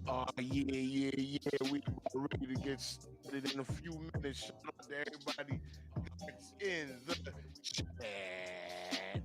Yeah. We about ready to get started in a few minutes. Shout out to everybody that's in the chat.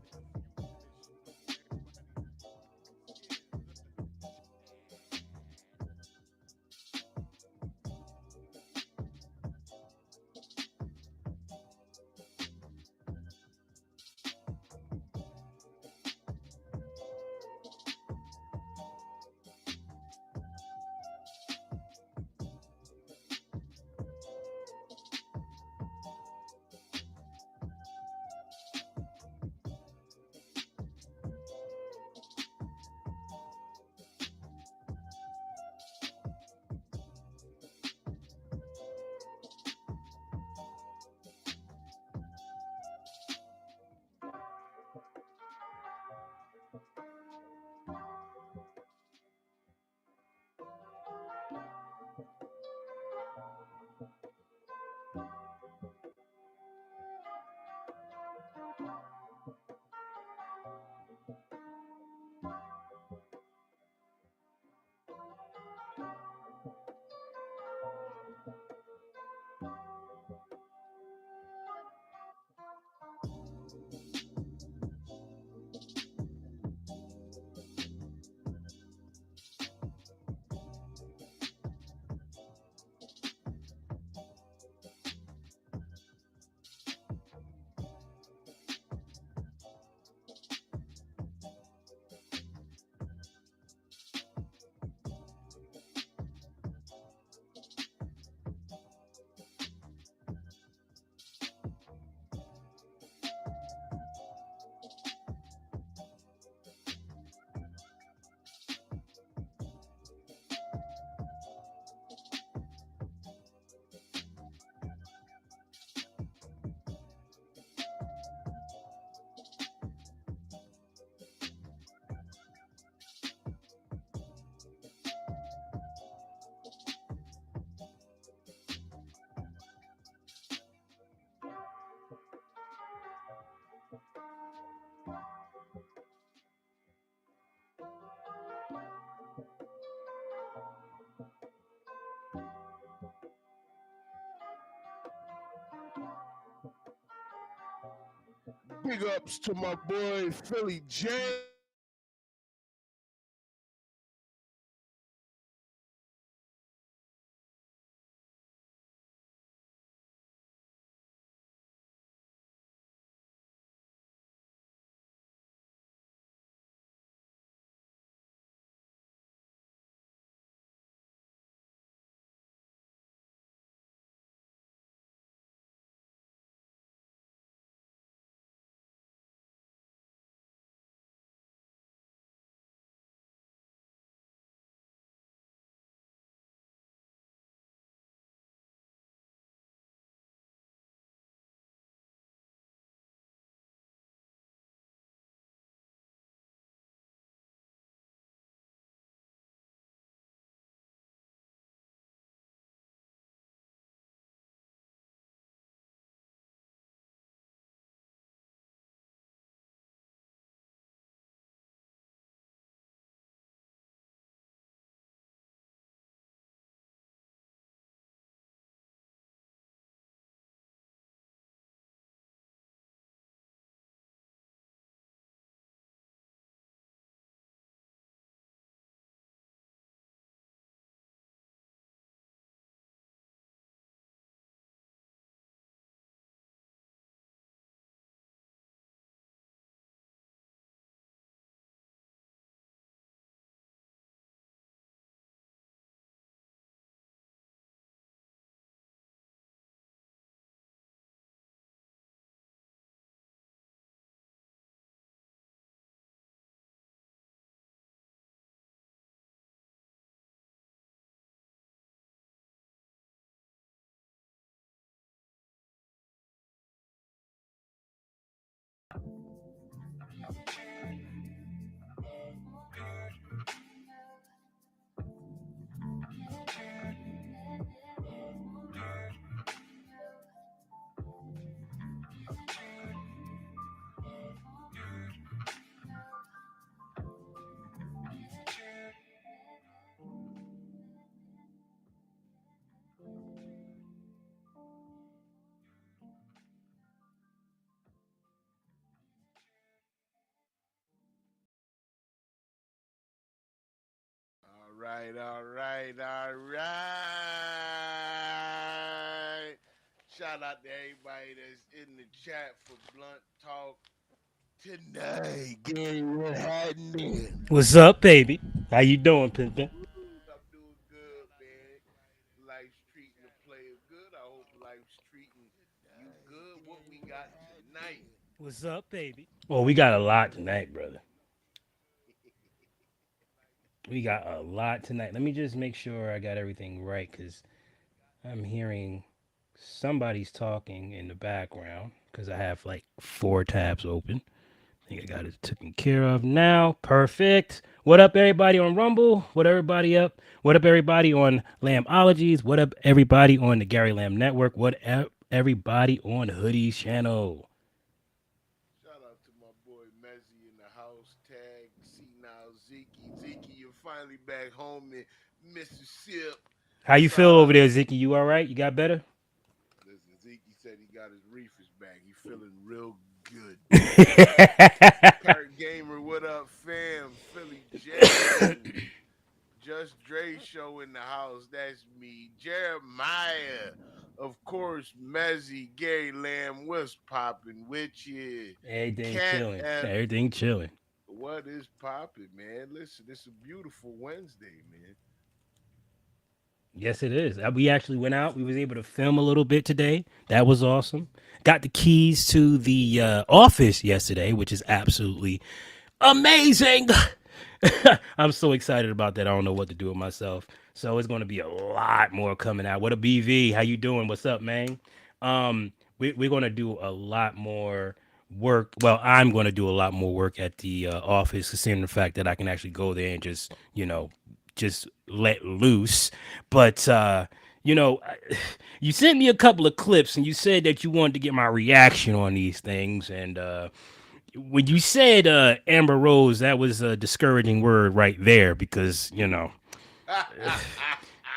Big ups to my boy Philly J. All right, all right. Shout out to everybody that's in the chat for Blunt Talk tonight. Gary, what happening? What's up, baby? How you doing, Pimpin'? I'm doing good, man. Life's treating the player good. I hope life's treating you good. What we got tonight? What's up, baby? Well, we got a lot tonight, brother. We got a lot tonight. Let me just make sure I got everything right because I'm hearing somebody's talking in the background because I have like four tabs open. I think I got it taken care of now. Perfect. What up, everybody on Rumble? What everybody up? What up, everybody on Lambologies? What up, everybody on the Gary Lamb Network? What up, everybody on Hoodie's channel? Shout out to my boy Mezzy in the house. Tag, see now, Zeke. Zeke, you're finally back home in Mississippi. How you feel Shout over out. there, Ziki? You all right? You got better? Listen, Zeke said he got his reefers back. He feeling real good. Kurt Gamer, what up, fam? Philly Jackson. Just Dre show in the house. That's me. Jeremiah. Of course, Mezzy, Gary Lamb, what's popping with you? Everything Cat chilling. F, Everything chilling. what is popping, man? Listen, it's a beautiful Wednesday, man. Yes, it is. We actually went out. We was able to film a little bit today. That was awesome. Got the keys to the office yesterday, which is absolutely amazing. I'm so excited about that. I don't know what to do with myself. So it's going to be a lot more coming out. What a BV. How you doing? What's up, man? We're going to do a lot more work. Well, I'm going to do a lot more work at the office, considering the fact that I can actually go there and just, just let loose. But, you sent me a couple of clips and you said that you wanted to get my reaction on these things. And, when you said Amber Rose, that was a discouraging word right there because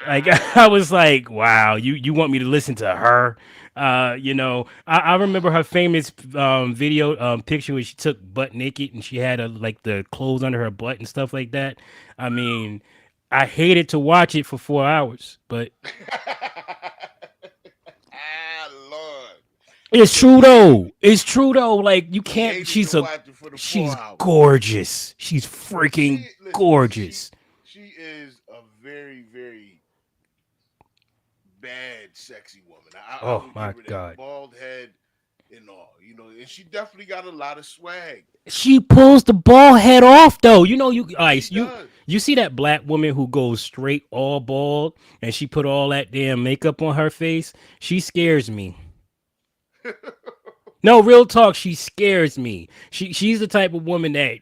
like I was like, wow, you want me to listen to her? I remember her famous video picture where she took butt naked and she had like the clothes under her butt and stuff like that. I mean, I hated to watch it for 4 hours, but Lord. it's Look true at here. though. It's true though. Like you He can't. hated to watch it for the four She's hours. gorgeous. She's freaking She listen, gorgeous. she is a very, very bad, sexy woman. I Oh would my give her that god. bald head and all, and she definitely got a lot of swag. She pulls the ball head off though. You She ice. does. You see that black woman who goes straight all bald and she put all that damn makeup on her face? She scares me. No, real talk, she scares me. She's the type of woman that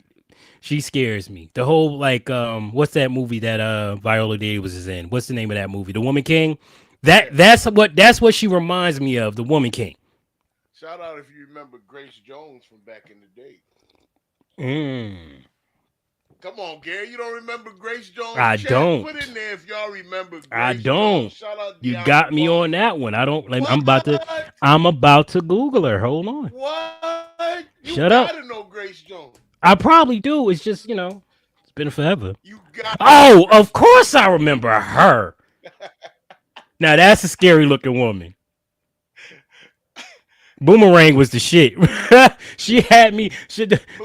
she scares me. The whole like what's that movie that Viola Davis is in? What's the name of that movie? The Woman King? That Yeah. that's what she reminds me of, the Woman King. Shout out if you remember Grace Jones from back in the day. Mm, Come on, Gary. You don't remember Grace Jones? I Chat, put don't. in there if y'all remember I Grace Jones. don't. Shout out You Deanna got me on Ball. that one. I don't like What? I'm about to Google her. Hold on. What? You gotta Shut know up. Grace Jones. I probably do. It's just, it's been forever. You gotta know Oh, Grace of Jones. course I remember her. Now that's a scary looking woman. Boomerang was the shit. She had me.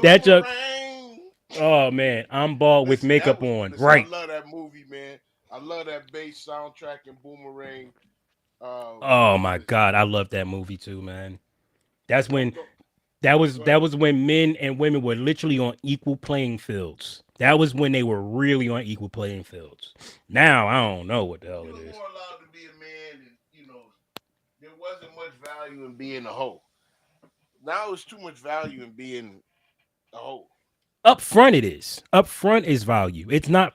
That joke. Boomerang. Oh man, I'm bald with makeup on. Listen, I Right. love that movie, man. I love that bass soundtrack and Boomerang. Oh my Listen, god, I love that movie too, man. That's don't when go that was go that ahead. was when men and women were literally on equal playing fields. That was when they were really on equal playing fields. Now I don't know what the hell You it was is. more allowed to be a man, and there wasn't much value in being a hoe. Now it's too much value in being a hoe. Up front it is. Up front is value. It's not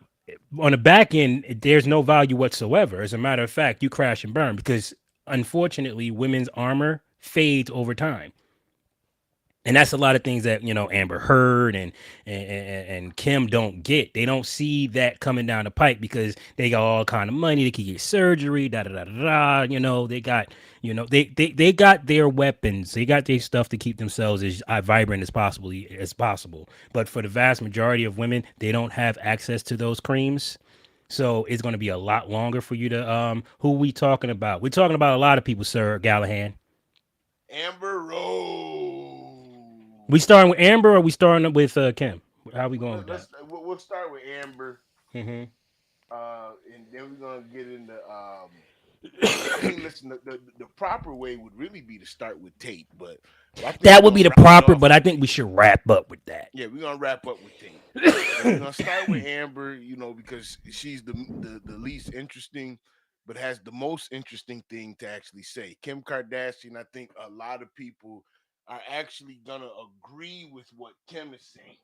on the back end. There's no value whatsoever. As a matter of fact, you crash and burn because unfortunately, women's armor fades over time. And that's a lot of things that Amber Heard and Kim don't get. They don't see that coming down the pipe because they got all kind of money. They can get surgery, da da da da. They got they got their weapons. They got their stuff to keep themselves as vibrant as possible. But for the vast majority of women, they don't have access to those creams. So it's going to be a lot longer for you to who we talking about? We're talking about a lot of people, Sir Gallahan. Amber We Rose. starting with Amber or we starting with Kim? How we going with that? We'll start with Amber, Hmm. and then we're gonna get into. I mean, listen, the proper way would really be to start with Tate, but I think That we're would be gonna the round proper, off but I with think we Tate. should wrap up with that. Yeah, we're gonna wrap up with Tate. And we're gonna start with Amber, because she's the least interesting, but has the most interesting thing to actually say. Kim Kardashian, I think a lot of people are actually gonna agree with what Kim is saying.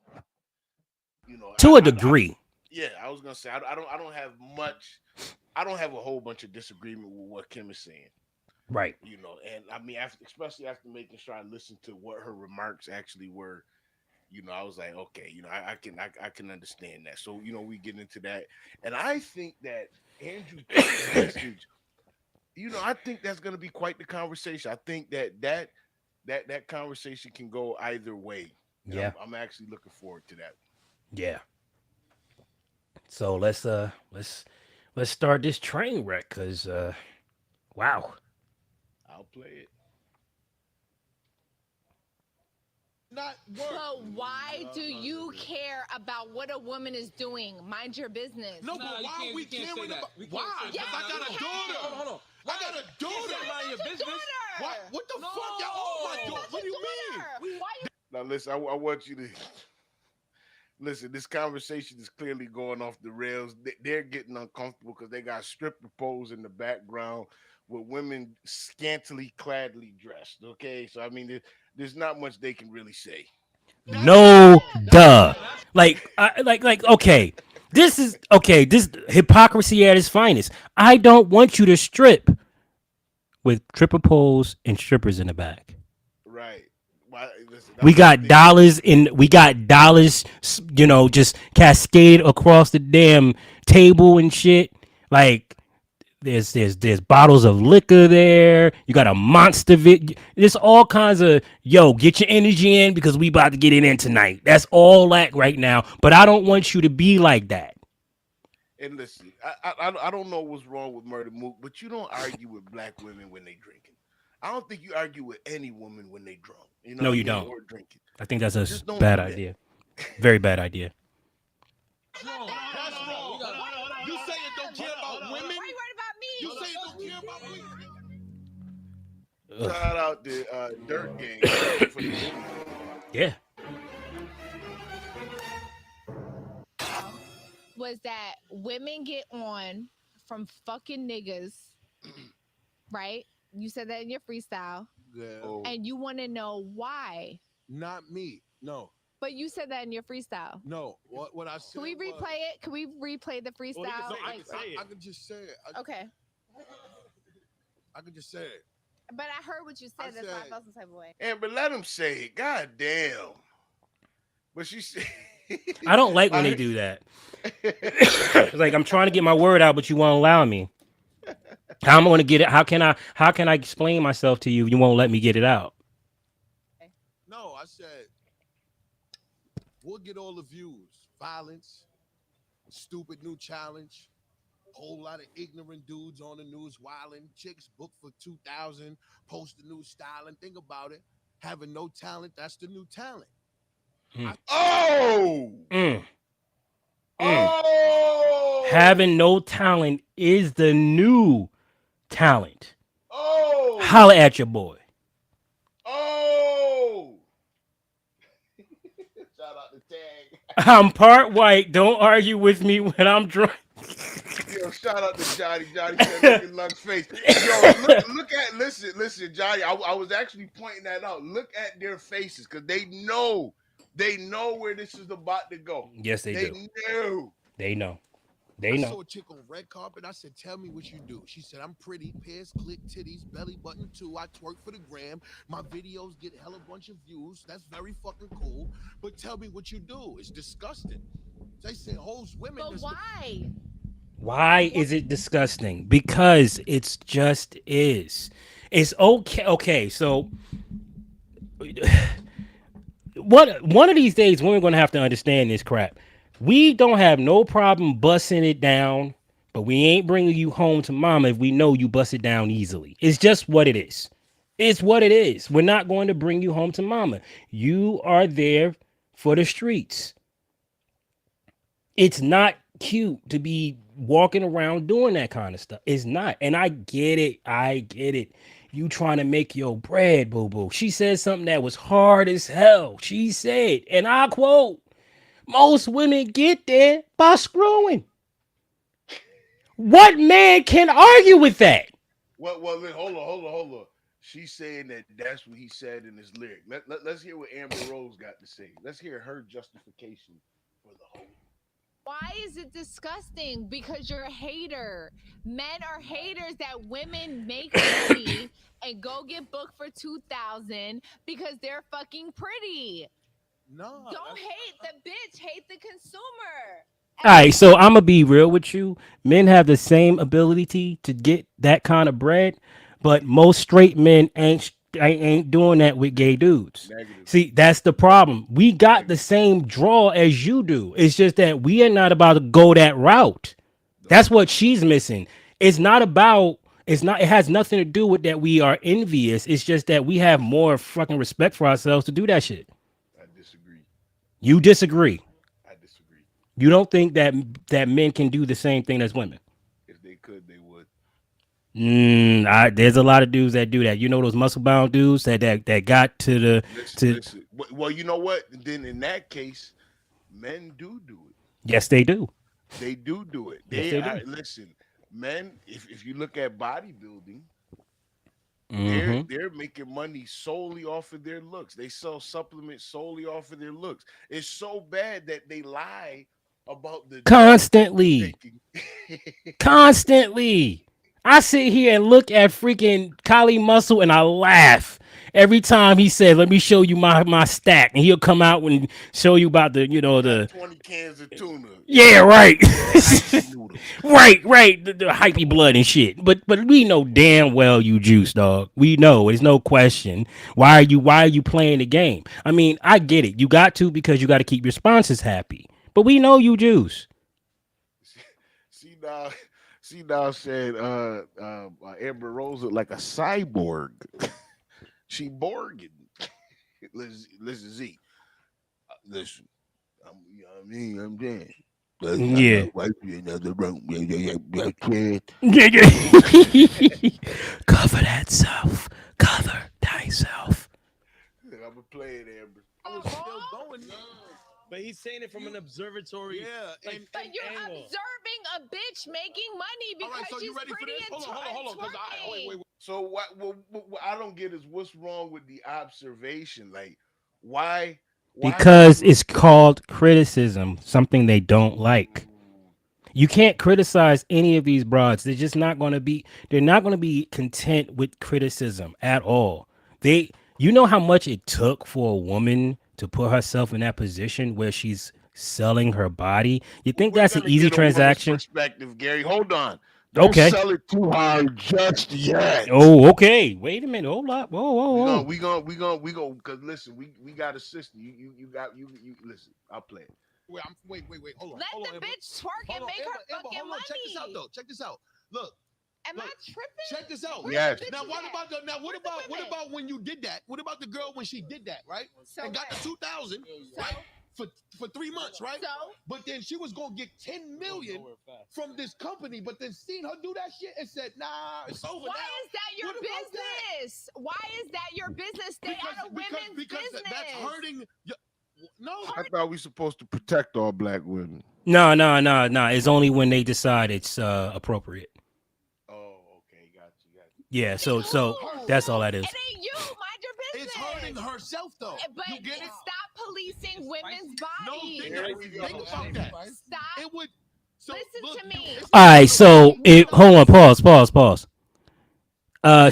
To a I degree. yeah, I was gonna say I don't have much. I don't have a whole bunch of disagreement with what Kim is saying. Right. And I mean, especially after making sure I listened to what her remarks actually were. I was like, okay, I can understand that. So we get into that, and I think that Andrew Tate's message, I think that's going to be quite the conversation. I think that conversation can go either way, and I'm Yeah. I'm actually looking forward to that. Yeah. So let's start this train wreck cuz wow. I'll play it. Not work. But why do you care about what a woman is doing? Mind your business. No, but why are we caring about? Why? Yes, Because I got a you daughter. can. Hold on. I got a daughter. Mind your business. What the fuck? Y'all all my daughter. What do you mean? Why you Now listen, I want you to listen. This conversation is clearly going off the rails. They're getting uncomfortable because they got stripper poles in the background with women scantily cladly dressed. Okay, so I mean, there's not much they can really say. No duh. Like okay. This is okay, this hypocrisy at its finest. I don't want you to strip with triple poles and strippers in the back. Right. Why? Listen, We that's why I got think dollars in. We got dollars, just cascade across the damn table and shit. Like there's bottles of liquor there. You got a monster There's all kinds of get your energy in because we about to get it in tonight. That's all that right now. But I don't want you to be like that. And listen, I don't know what's wrong with Murder Mook, but you don't argue with black women when they drinking. I don't think you argue with any woman when they drunk. You know No, what I you mean? don't. Or drinking. I think that's a Just don't bad do that. idea. Very bad idea. That's wrong. You say it don't care about women. Why you worried about me? You say it don't care about women. Shout out to Dirt Gang for the video. Yeah. Was that women get on from fucking niggas, right? You said that in your freestyle, Yeah. Oh, and you want to know why. Not me. No. But you said that in your freestyle. No. What I said. Can we replay it? Can we replay the freestyle? No, Like- I can just say it. okay. I can just say it. But I heard what you said. I That's why I said- felt some type of way. Amber, let him say it. God damn. But she said, I don't like when they do that. Like I'm trying to get my word out, but you won't allow me. How am I going to get it? How can I explain myself to you? You won't let me get it out. No, I said we'll get all the views. Violence, stupid new challenge, whole lot of ignorant dudes on the news wilding, chicks booked for 2,000, post the new styling. Think about it. Having no talent, that's the new talent. oh, Mm. oh, Having no talent is the new talent. oh, Holla at your boy. oh. Shout out to Tag. I'm part white. Don't argue with me when I'm drunk. Yo, shout out to Johnny. Johnny said, look at Luck's face. Yo, listen, Johnny. I was actually pointing that out. Look at their faces because they know where this is about to go. Yes, they do. know. They know. They I know. saw a chick on red carpet. I said, tell me what you do. She said, I'm pretty, pierce, clit, titties, belly button too. I twerk for the gram. My videos get hella bunch of views. That's very fucking cool. But tell me what you do. It's disgusting. They say hoes women. But why? Why is it disgusting? Because it's just is. It's okay. Okay, so one of these days, we're going to have to understand this crap. We don't have no problem busting it down but we ain't bringing you home to mama if we know you bust it down easily. It's just what it is. It's what it is. We're not going to bring you home to mama. You are there for the streets. It's not cute to be walking around doing that kind of stuff. It's not. And I get it. I get it. You trying to make your bread, boo boo. She said something that was hard as hell. She said, and I quote, most women get there by screwing. What man can argue with that? Well, hold on. She's saying that that's what he said in his lyric. Let's hear what Amber Rose got to say. Let's hear her justification for the whole. Why is it disgusting? Because you're a hater. Men are haters that women make money and go get booked for 2,000 because they're fucking pretty. No. Don't hate the bitch, hate the consumer. All right, so I'm gonna be real with you. Men have the same ability to get that kind of bread, but most straight men ain't doing that with gay dudes. Negative. See, that's the problem. We got the same draw as you do. It's just that we are not about to go that route. That's what she's missing. It's not about. It's not. It has nothing to do with that we are envious. It's just that we have more fucking respect for ourselves to do that shit. I disagree. You disagree. I disagree. You don't think that men can do the same thing as women? If they could, they would. There's a lot of dudes that do that. You know those muscle bound dudes that got to the Listen. Well, you know what? Then in that case, men do it. Yes, they do. They do it. Yes, they do. Listen, men. If you look at bodybuilding, Mm-hmm. they're making money solely off of their looks. They sell supplements solely off of their looks. It's so bad that they lie about the Constantly. Constantly. I sit here and look at freaking Kali Muscle and I laugh every time he says, "Let me show you my stack," and he'll come out and show you about the 20 cans of tuna. Yeah, right. right. The hypey blood and shit. But we know damn well you juice, dog. We know. There's no question. Why are you playing the game? I mean, I get it. You got to because you got to keep your sponsors happy. But we know you juice. See now said Amber Rose look like a cyborg. She borging. Listen, Z. Listen. I'm dead. Yeah. Cover that self. Cover thyself. I'm gonna play it, Amber. I was still going. But he's saying it from an observatory. Yeah, But you're observing a bitch making money because all right, so she's you ready for pretty this? and Hold on. Wait. So what I don't get is what's wrong with the observation? Like, why Because it's called criticism, something they don't like. You can't criticize any of these broads. They're just not going to be. They're not going to be content with criticism at all. You know how much it took for a woman to put herself in that position where she's selling her body. You think that's an easy transaction? Perspective, Gary. Hold on. Don't sell it too hard just yet. Oh, okay. Wait a minute. Hold up. Whoa. We gonna because listen, we got a system. You listen. I'll play it. Wait. Hold on. Let the bitch twerk and make her fucking money. Check this out though. Check this out. Look. Am I tripping? Check this out. Yes. Now what about when you did that? What about the girl when she did that, right? So and got the 2,000, right? For 3 months, right? So? But then she was gonna get 10 million from this company, but then seen her do that shit and said, "Nah, it's over." Why is that your business? Why is that your business? Stay out of women's business. That's hurting. No, I thought we supposed to protect all black women. No. It's only when they decide it's appropriate. Oh, okay, got you. Yeah, so that's all that is. It ain't you. Mind your business. It's hurting herself though. But you get it? Stop policing women's No, bodies. think about that. Stop. It would. So, Listen to me. All right, so hold on, pause.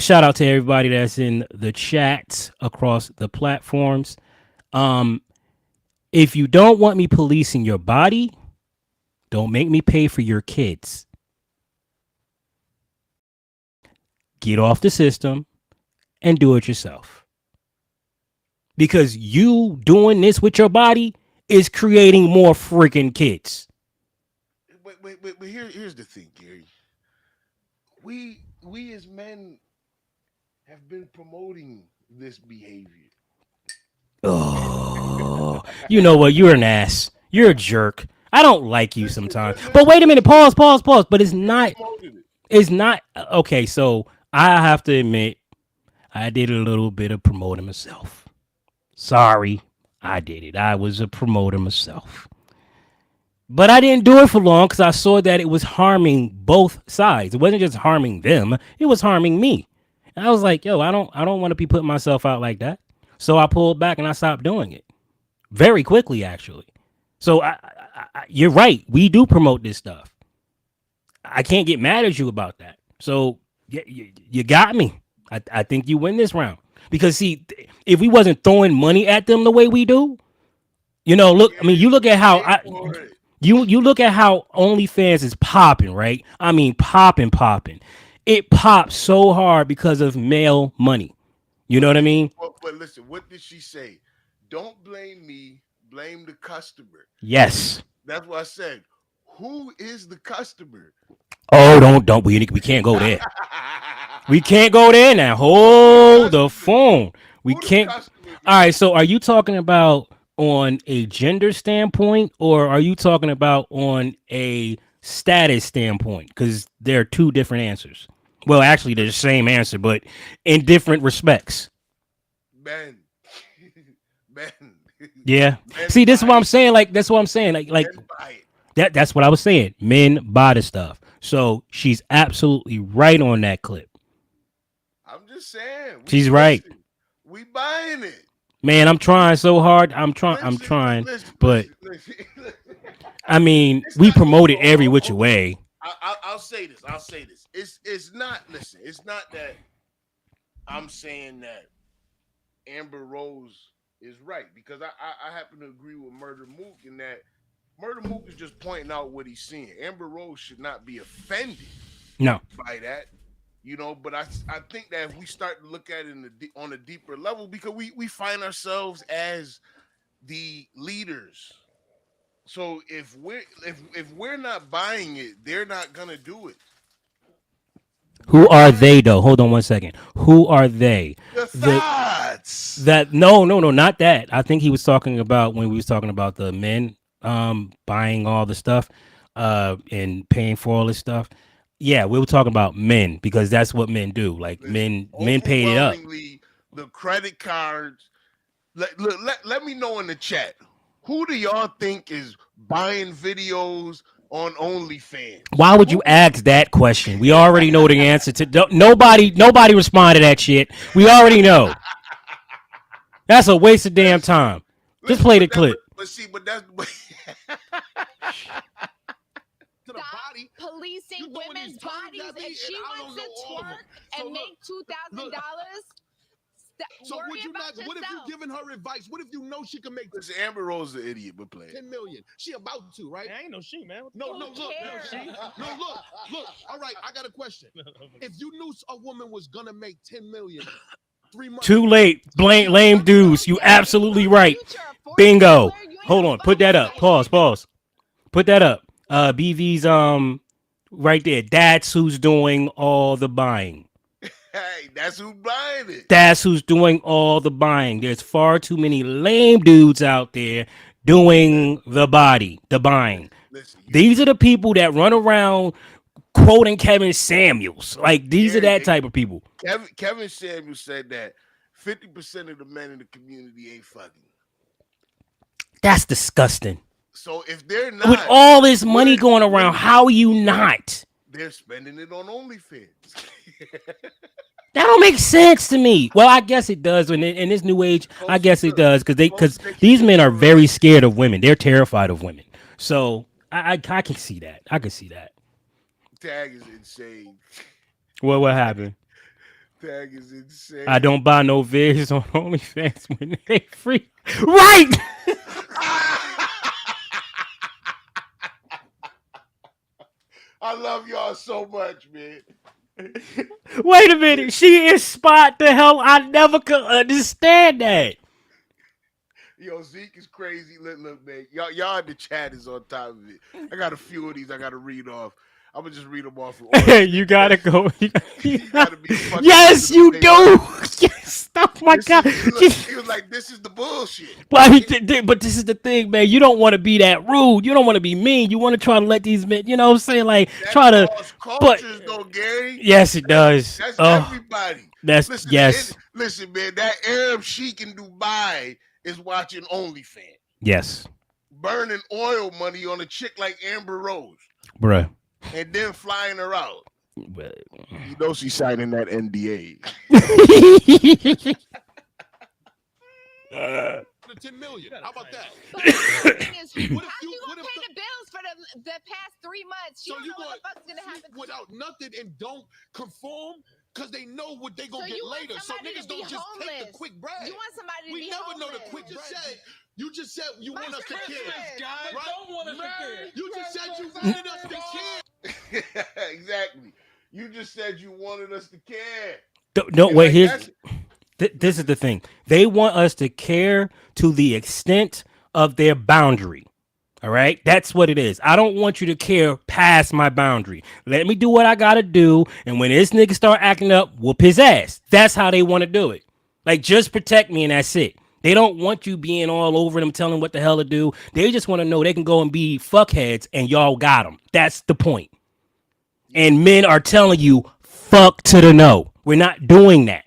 Shout out to everybody that's in the chats across the platforms. If you don't want me policing your body, don't make me pay for your kids. Get off the system and do it yourself. Because you doing this with your body is creating more freaking kids. Wait. but here's the thing, Gary. We as men have been promoting this behavior. Oh, you know what? You're an ass. You're a jerk. I don't like you sometimes. But Listen, wait a minute. Pause. Pause. Pause. But it's we not. promoted it. It's not. Okay. So I have to admit, I did a little bit of promoting myself. Sorry, I did it. I was a promoter myself. But I didn't do it for long because I saw that it was harming both sides. It wasn't just harming them; it was harming me. And I was like, "Yo, I don't want to be putting myself out like that." So I pulled back and I stopped doing it very quickly, actually. So you're right. We do promote this stuff. I can't get mad at you about that. So you got me. I think you win this round because see, if we wasn't throwing money at them the way we do, look. I mean, you look at how Pay for it. you look at how OnlyFans is popping, right? I mean, popping. It pops so hard because of male money. You know what I mean? But listen, what did she say? Don't blame me, blame the customer. Yes. That's what I said. Who is the customer? Oh, don't we can't go there. We can't go there now. Hold the phone. We Who the can't. customer, man? All right. So, are you talking about on a gender standpoint, or are you talking about on a status standpoint? Because there are two different answers. Well, actually, they're the same answer, but in different respects. Men. Men. Yeah. Men See, this is buy what I'm it. saying. Like, that's what I'm saying. Like Men buy it. that's what I was saying. Men buy the stuff. So she's absolutely right on that clip. I'm just saying. She's right. We buying it. Man, I'm trying so hard. I'm trying. But Listen. I mean, It's we not- promote it hold on, every hold which on. way. I'll say this. It's not. Listen. It's not that I'm saying that Amber Rose is right because I happen to agree with Murder Mook in that Murder Mook is just pointing out what he's seeing. Amber Rose should not be offended No. by that, But I think that if we start to look at it on a deeper level, because we find ourselves as the leaders. So if we're not buying it, they're not gonna do it. Who are they though? Hold on one second. Who are they? The The thoughts. that no, not that. I think he was talking about when we was talking about the men buying all the stuff and paying for all this stuff. Yeah, we were talking about men because that's what men do. Like men paid it up. Overwhelmingly, the credit cards. Let me know in the chat. Who do y'all think is buying videos on OnlyFans? Why would you ask that question? We already know the answer to nobody responded to that shit. We already know. That's a waste of damn time. Just play the clip. But that's To the Stop body. policing You doing women's these terms bodies. at me, If she and I wants don't to know all of them. twerk So and look, make $2,000, So worry would you about not? What if yourself. you giving her advice? What if you know she can make listen, Amber Rose is an idiot, but play it. 10 million? She about to, right? Man, I ain't no she, man. What the No, fuck? no, look, cares? look. All right, I got a question. If you knew a woman was gonna make 10 million 3 months, Too late. Blame lame dudes. You absolutely right. Bingo. Hold on. Put that up. Pause. Put that up. BV's right there. That's who's doing all the buying. Hey, that's who's buying it. That's who's doing all the buying. There's far too many lame dudes out there doing the buying. Listen, These are the people that run around quoting Kevin Samuels. Like these are that type of people. Kevin Samuels said that 50% of the men in the community ain't fucking. That's disgusting. So if they're not, With all this money what- going around, how are you not? they're spending it on OnlyFans. That don't make sense to me. Well, I guess it does. In this new age, I guess it does because these men are very scared of women. They're terrified of women. So I can see that. I can see that. Tag is insane. What happened? Tag is insane. I don't buy no vids on OnlyFans when they free. Right. I love y'all so much, man. Wait a minute. She is spot the hell. I never could understand that. Yo, Zeke is crazy. Look, man. Y'all in the chat is on top of it. I got a few of these I got to read off. I'm gonna just read them off in order. You gotta go. You gotta be fucking. Yes, you do. Yes. Oh my God. He was like, "This is the bullshit." But this is the thing, man. You don't want to be that rude. You don't want to be mean. You want to try to let these men, you know what I'm saying? Like, That try to. cause But cultures, though, Gary. yes, it does. That's Oh, everybody. that's Listen, yes. listen, man. That Arab sheik in Dubai is watching OnlyFans, Yes, burning oil money on a chick like Amber Rose, bruh. and then flying her out. You know she's signing that NDA. The 10 million. How about that? But the thing is, What how if you- you what gonna if pay the- the bills for the past 3 months? You So don't you know what the fuck's gonna happen. without nothing and don't conform because they know what they gonna So get you want later. So somebody to niggas be don't just take the homeless. quick bread. You want somebody to We be never homeless. know the quick bread. You just said you My want us to sister care. said, Guys, Right? don't want us to care. You just said you wanted us to care. Exactly. You just said you wanted us to care. No, And wait. like, Here's that's- this is the thing. They want us to care to the extent of their boundary. All right, that's what it is. I don't want you to care past my boundary. Let me do what I gotta do, and when this nigga start acting up, whoop his ass. That's how they want to do it. Like, just protect me, and that's it. They don't want you being all over them, telling what the hell to do. They just want to know they can go and be fuckheads, and y'all got them. That's the point. And men are telling you, fuck to the no. We're not doing that.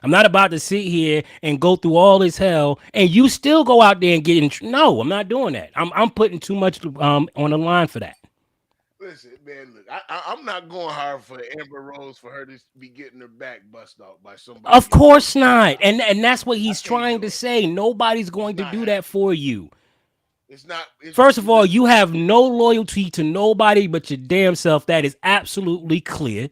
I'm not about to sit here and go through all this hell, and you still go out there and get in. No, I'm not doing that. I'm putting too much on the line for that. Listen, man. Look, I'm not going hard for Amber Rose for her to be getting her back bust out by somebody. Of course not. And that's what he's can't trying do to it. say. Nobody's going to not do that for you. It's not. It's, First of all, you have no loyalty to nobody but your damn self. That is absolutely clear.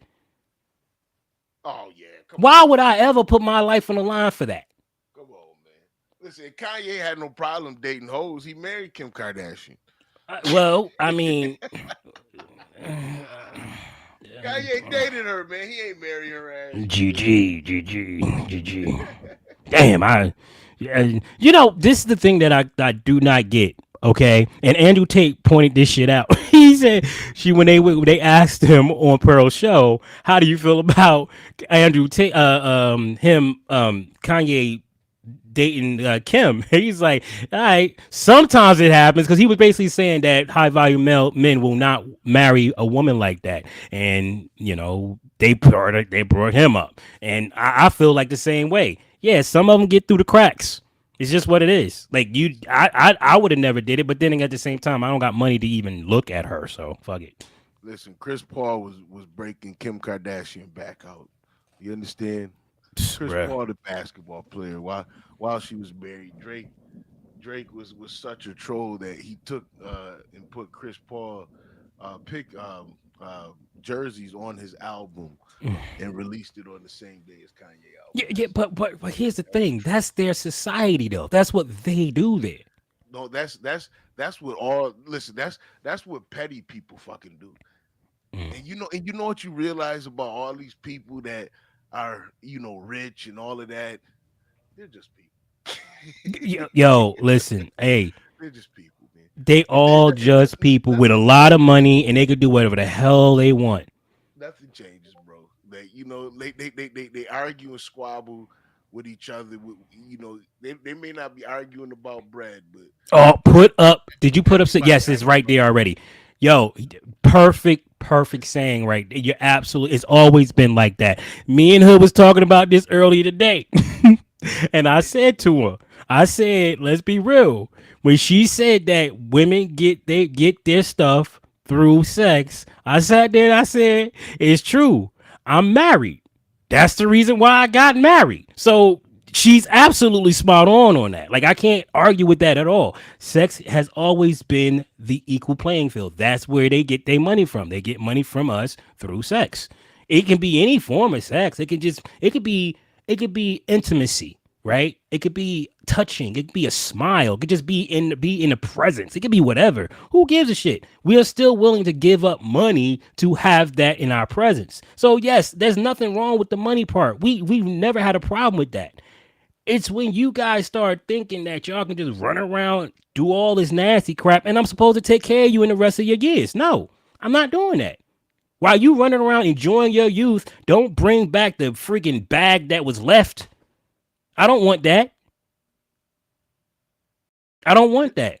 Oh yeah. Why would I ever put my life on the line for that? Come on, man. Listen, Kanye had no problem dating hoes. He married Kim Kardashian. Well, I mean, Kanye dated her, man. He ain't marry her ass. GG. Damn, you know, this is the thing that I do not get. Okay, and Andrew Tate pointed this shit out. He said when they asked him on Pearl's show, how do you feel about Andrew Tate, Kanye dating Kim? He's like, all right, sometimes it happens, because he was basically saying that high value men will not marry a woman like that, and you know they brought him up, and I feel like the same way. Yeah, some of them get through the cracks. It's just what it is. Like I would have never did it, but then at the same time, I don't got money to even look at her, so fuck it. Listen, Chris Paul was breaking Kim Kardashian back out. You understand? Chris Bruh. Paul, the basketball player, while she was married, Drake was such a troll that he took and put Chris Paul jerseys on his album and released it on the same day as Kanye album. Yeah, but here's the thing. That's their society, though. That's what they do there. No, that's what all listen. That's what petty people fucking do. And you know what you realize about all these people that are rich and all of that. They're just people. Yo, listen, hey, They're just people, man. they all just people with a lot of money, and they could do whatever the hell they want. Nothing changes, bro. They argue and squabble with each other. They may not be arguing about bread, but Did you put up? Yes, it's right there already. Yo, perfect saying right there. You're absolutely. It's always been like that. Me and her was talking about this earlier today, and I said to her, let's be real. When she said that women get their stuff through sex, I sat there and I said, it's true. I'm married. That's the reason why I got married. So she's absolutely spot on that. Like, I can't argue with that at all. Sex has always been the equal playing field. That's where they get their money from. They get money from us through sex. It can be any form of sex. It could be intimacy, right? It could be touching. It could be a smile. It could just be in the presence. It could be whatever. Who gives a shit? We are still willing to give up money to have that in our presence. So yes, there's nothing wrong with the money part. We've never had a problem with that. It's when you guys start thinking that y'all can just run around, do all this nasty crap, and I'm supposed to take care of you in the rest of your years. No, I'm not doing that. While you running around enjoying your youth, don't bring back the freaking bag that was left. I don't want that. I don't want that.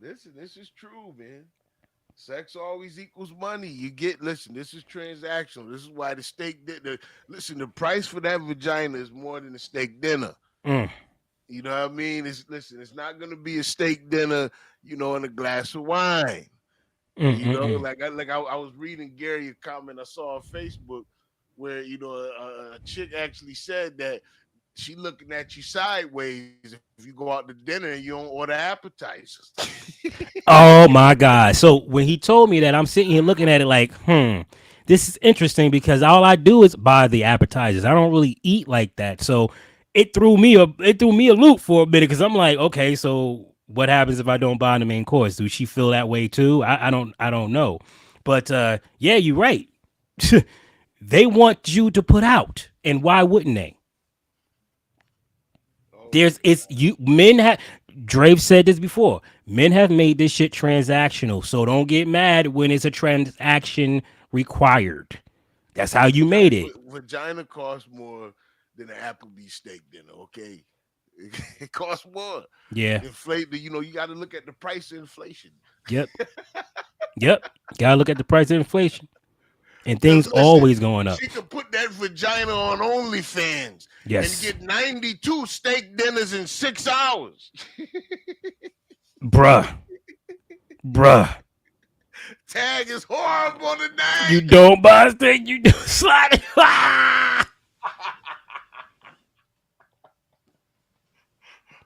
This is true, man. Sex always equals money. You get listen. This is transactional. This is why the steak dinner. Listen, the price for that vagina is more than a steak dinner. Mm, You know what I mean? It's listen. It's not gonna be a steak dinner. You know, and a glass of wine. mm, You mm, know, mm. I was reading Gary a comment I saw on Facebook where a chick actually said that she looking at you sideways if you go out to dinner and you don't order appetizers. Oh my God. So when he told me that, I'm sitting here looking at it like, this is interesting because all I do is buy the appetizers. I don't really eat like that. So it threw me a loop for a minute because I'm like, okay, so what happens if I don't buy the main course? Do she feel that way too? I don't know. But yeah, you're right. They want you to put out. And why wouldn't they? Oh my There's it's god. you men have Drave said this before. Men have made this shit transactional. So don't get mad when it's a transaction required. That's how you made it. Vagina costs more than an Applebee's steak dinner. Okay, it costs more. Yeah. Inflate. You got to look at the price of inflation. Yep. Yep. Gotta look at the price of inflation. And Cause things listen, always going up. she could put that vagina on OnlyFans and Yes. get 92 steak dinners in 6 hours. Bruh. Bruh. Tag is horrible tonight. You don't buy a steak, you do slide it. Ah!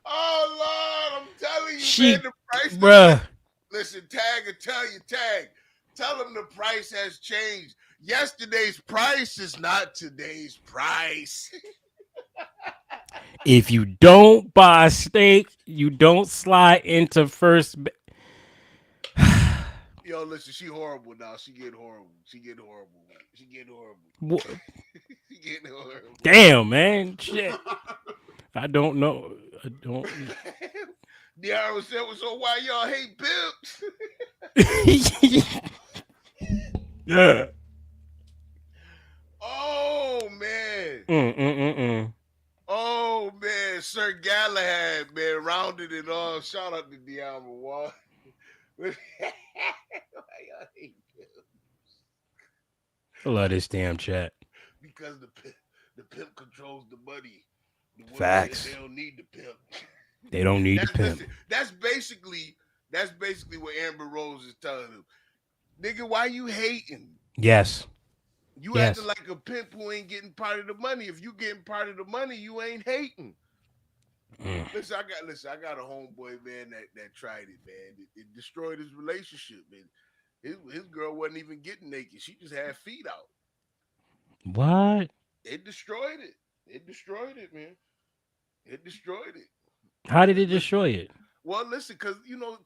Oh Lord, I'm telling you, man, She the price. bruh. Listen, Tag will tell you, Tag. Tell them the price has changed. Yesterday's price is not today's price. If you don't buy a steak, you don't slide into first. Yo, listen, she horrible now. She get horrible. She get horrible. She get horrible. She get horrible. Damn, man. Shit. I don't know. I don't. De'Ara said, so why y'all hate pimps? Yeah. Oh man. Mm. Oh man. Sir Galahad, man, rounded it off. Shout out to De'Ara Wall. Why y'all hate pimps? I love this damn chat. Because the pimp controls the money. The women, Facts. they don't need the pimp. They don't need the pimp. Listen, that's basically what Amber Rose is telling him. Nigga, why you hating? Yes. You Yes. acting like a pimp who ain't getting part of the money. If you getting part of the money, you ain't hating. Mm. Listen, I got a homeboy, man, that tried it, man. It destroyed his relationship, man. His girl wasn't even getting naked. She just had feet out. What? It destroyed it. It destroyed it, man. It destroyed it. How did it Listen, destroy it? well, listen, because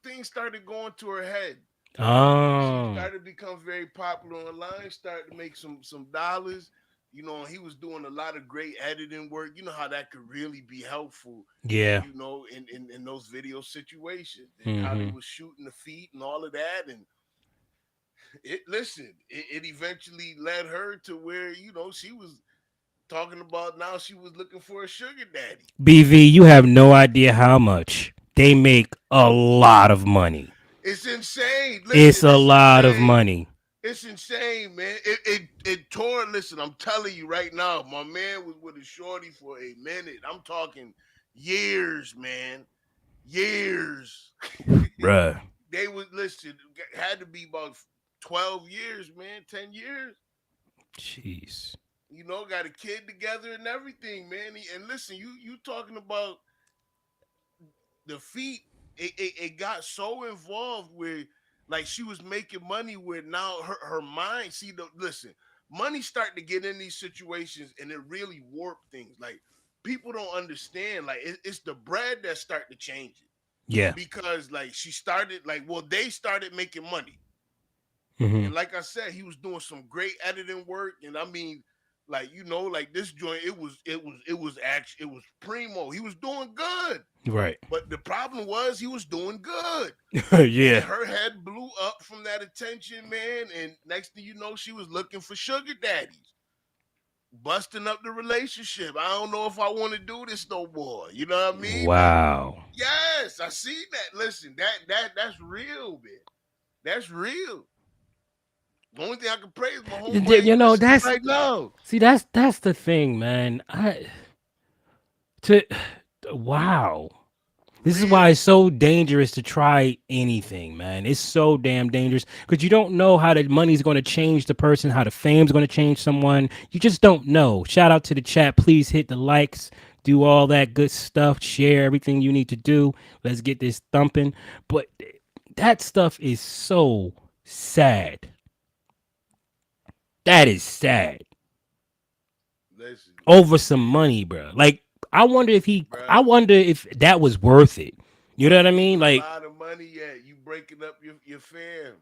things started going to her head. She Oh. started to become very popular online, started to make some dollars. He was doing a lot of great editing work. You know how that could really be helpful, Yeah. in those video situations, and how they Mm-hmm. was shooting the feet and all of that. And it eventually led her to where, she was talking about now she was looking for a sugar daddy. BV, you have no idea how much. They make a lot of money. It's insane. It's Listen, a it's lot of insane. money. It's insane, man. It tore. Listen, I'm telling you right now, my man was with a shorty for a minute. I'm talking years, man. Years. Bruh. They was listen, had to be about 12 years, man, 10 years. Jeez. Got a kid together and everything, man. And listen, you talking about the feet, it got so involved where like she was making money where now her mind, listen, money starting to get in these situations and it really warped things. Like people don't understand, like it's the bread that starting to change it. Yeah. Because like she started they started making money. Mm-hmm. And like I said, he was doing some great editing work. And I mean, Like, like this joint, it was primo. He was doing good. Right. But the problem was he was doing good. Yeah. And her head blew up from that attention, man. And next thing you know, she was looking for sugar daddies, busting up the relationship. I don't know if I want to do this no more. You know what I mean? Wow. Yes, I see that. Listen, that's real, man. That's real. The only thing I can pray is my homeboy ain't listening That's right now. see, that's the thing, man. To wow. This is why Real. it's so dangerous to try anything, man. It's so damn dangerous because you don't know how the money's going to change the person, how the fame's going to change someone. You just don't know. Shout out to the chat. Please hit the likes, do all that good stuff, share everything you need to do. Let's get this thumping. But that stuff is so sad. That is sad. Listen, Over some money, bro. Like, I wonder if that was worth it. You know what I mean? Like, a lot of money yet. You breaking up your fam.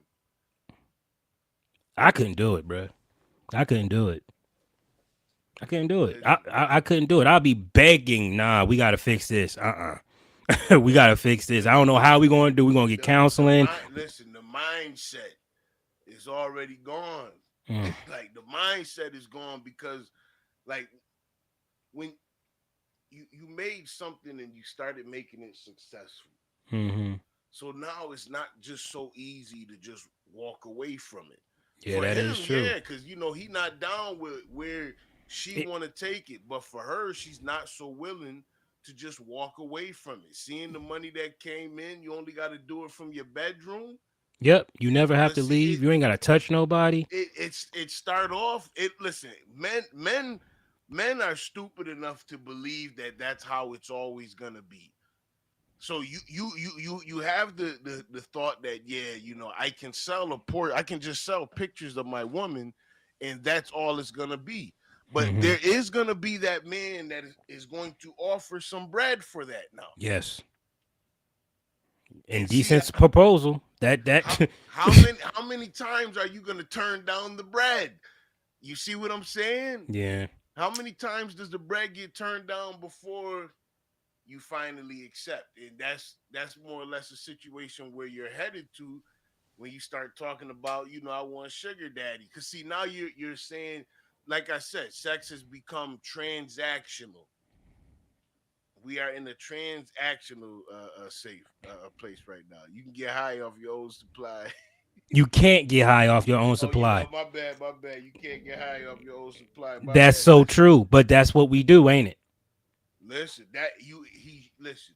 I couldn't do it, bro. I couldn't do it. I couldn't do it. I couldn't do it. I'll be begging. Nah, we gotta fix this. We gotta fix this. I don't know how we gonna do. We gonna get counseling. Listen, the mindset is already gone. Mm. Like the mindset is gone because, like, when you made something and you started making it successful, Mm-hmm. so now it's not just so easy to just walk away from it. Yeah, For that him, is true. yeah, because he not down with where she want to take it, but for her, she's not so willing to just walk away from it. Seeing the money that came in, you only got to do it from your bedroom. Yep. You never have But to see, leave. You ain't gotta touch nobody. it start off. Listen, men are stupid enough to believe that that's how it's always gonna be. So you have the thought that, yeah, I can I can just sell pictures of my woman, and that's all it's gonna be. But Mhm. there is gonna be that man that is going to offer some bread for that now. Yes. And see, Indecent proposal. That how many times are you gonna turn down the bread? You see what I'm saying? Yeah. How many times does the bread get turned down before you finally accept? And that's more or less a situation where you're headed to when you start talking about, I want sugar daddy. Because see, now you're saying, like I said, sex has become transactional. We are in a transactional safe place right now. You can get high off your own supply. You can't get high off your own Oh, supply. my bad, my bad. You can't get high off your own supply. My That's bad. so true, but that's what we do, ain't it? Listen, listen.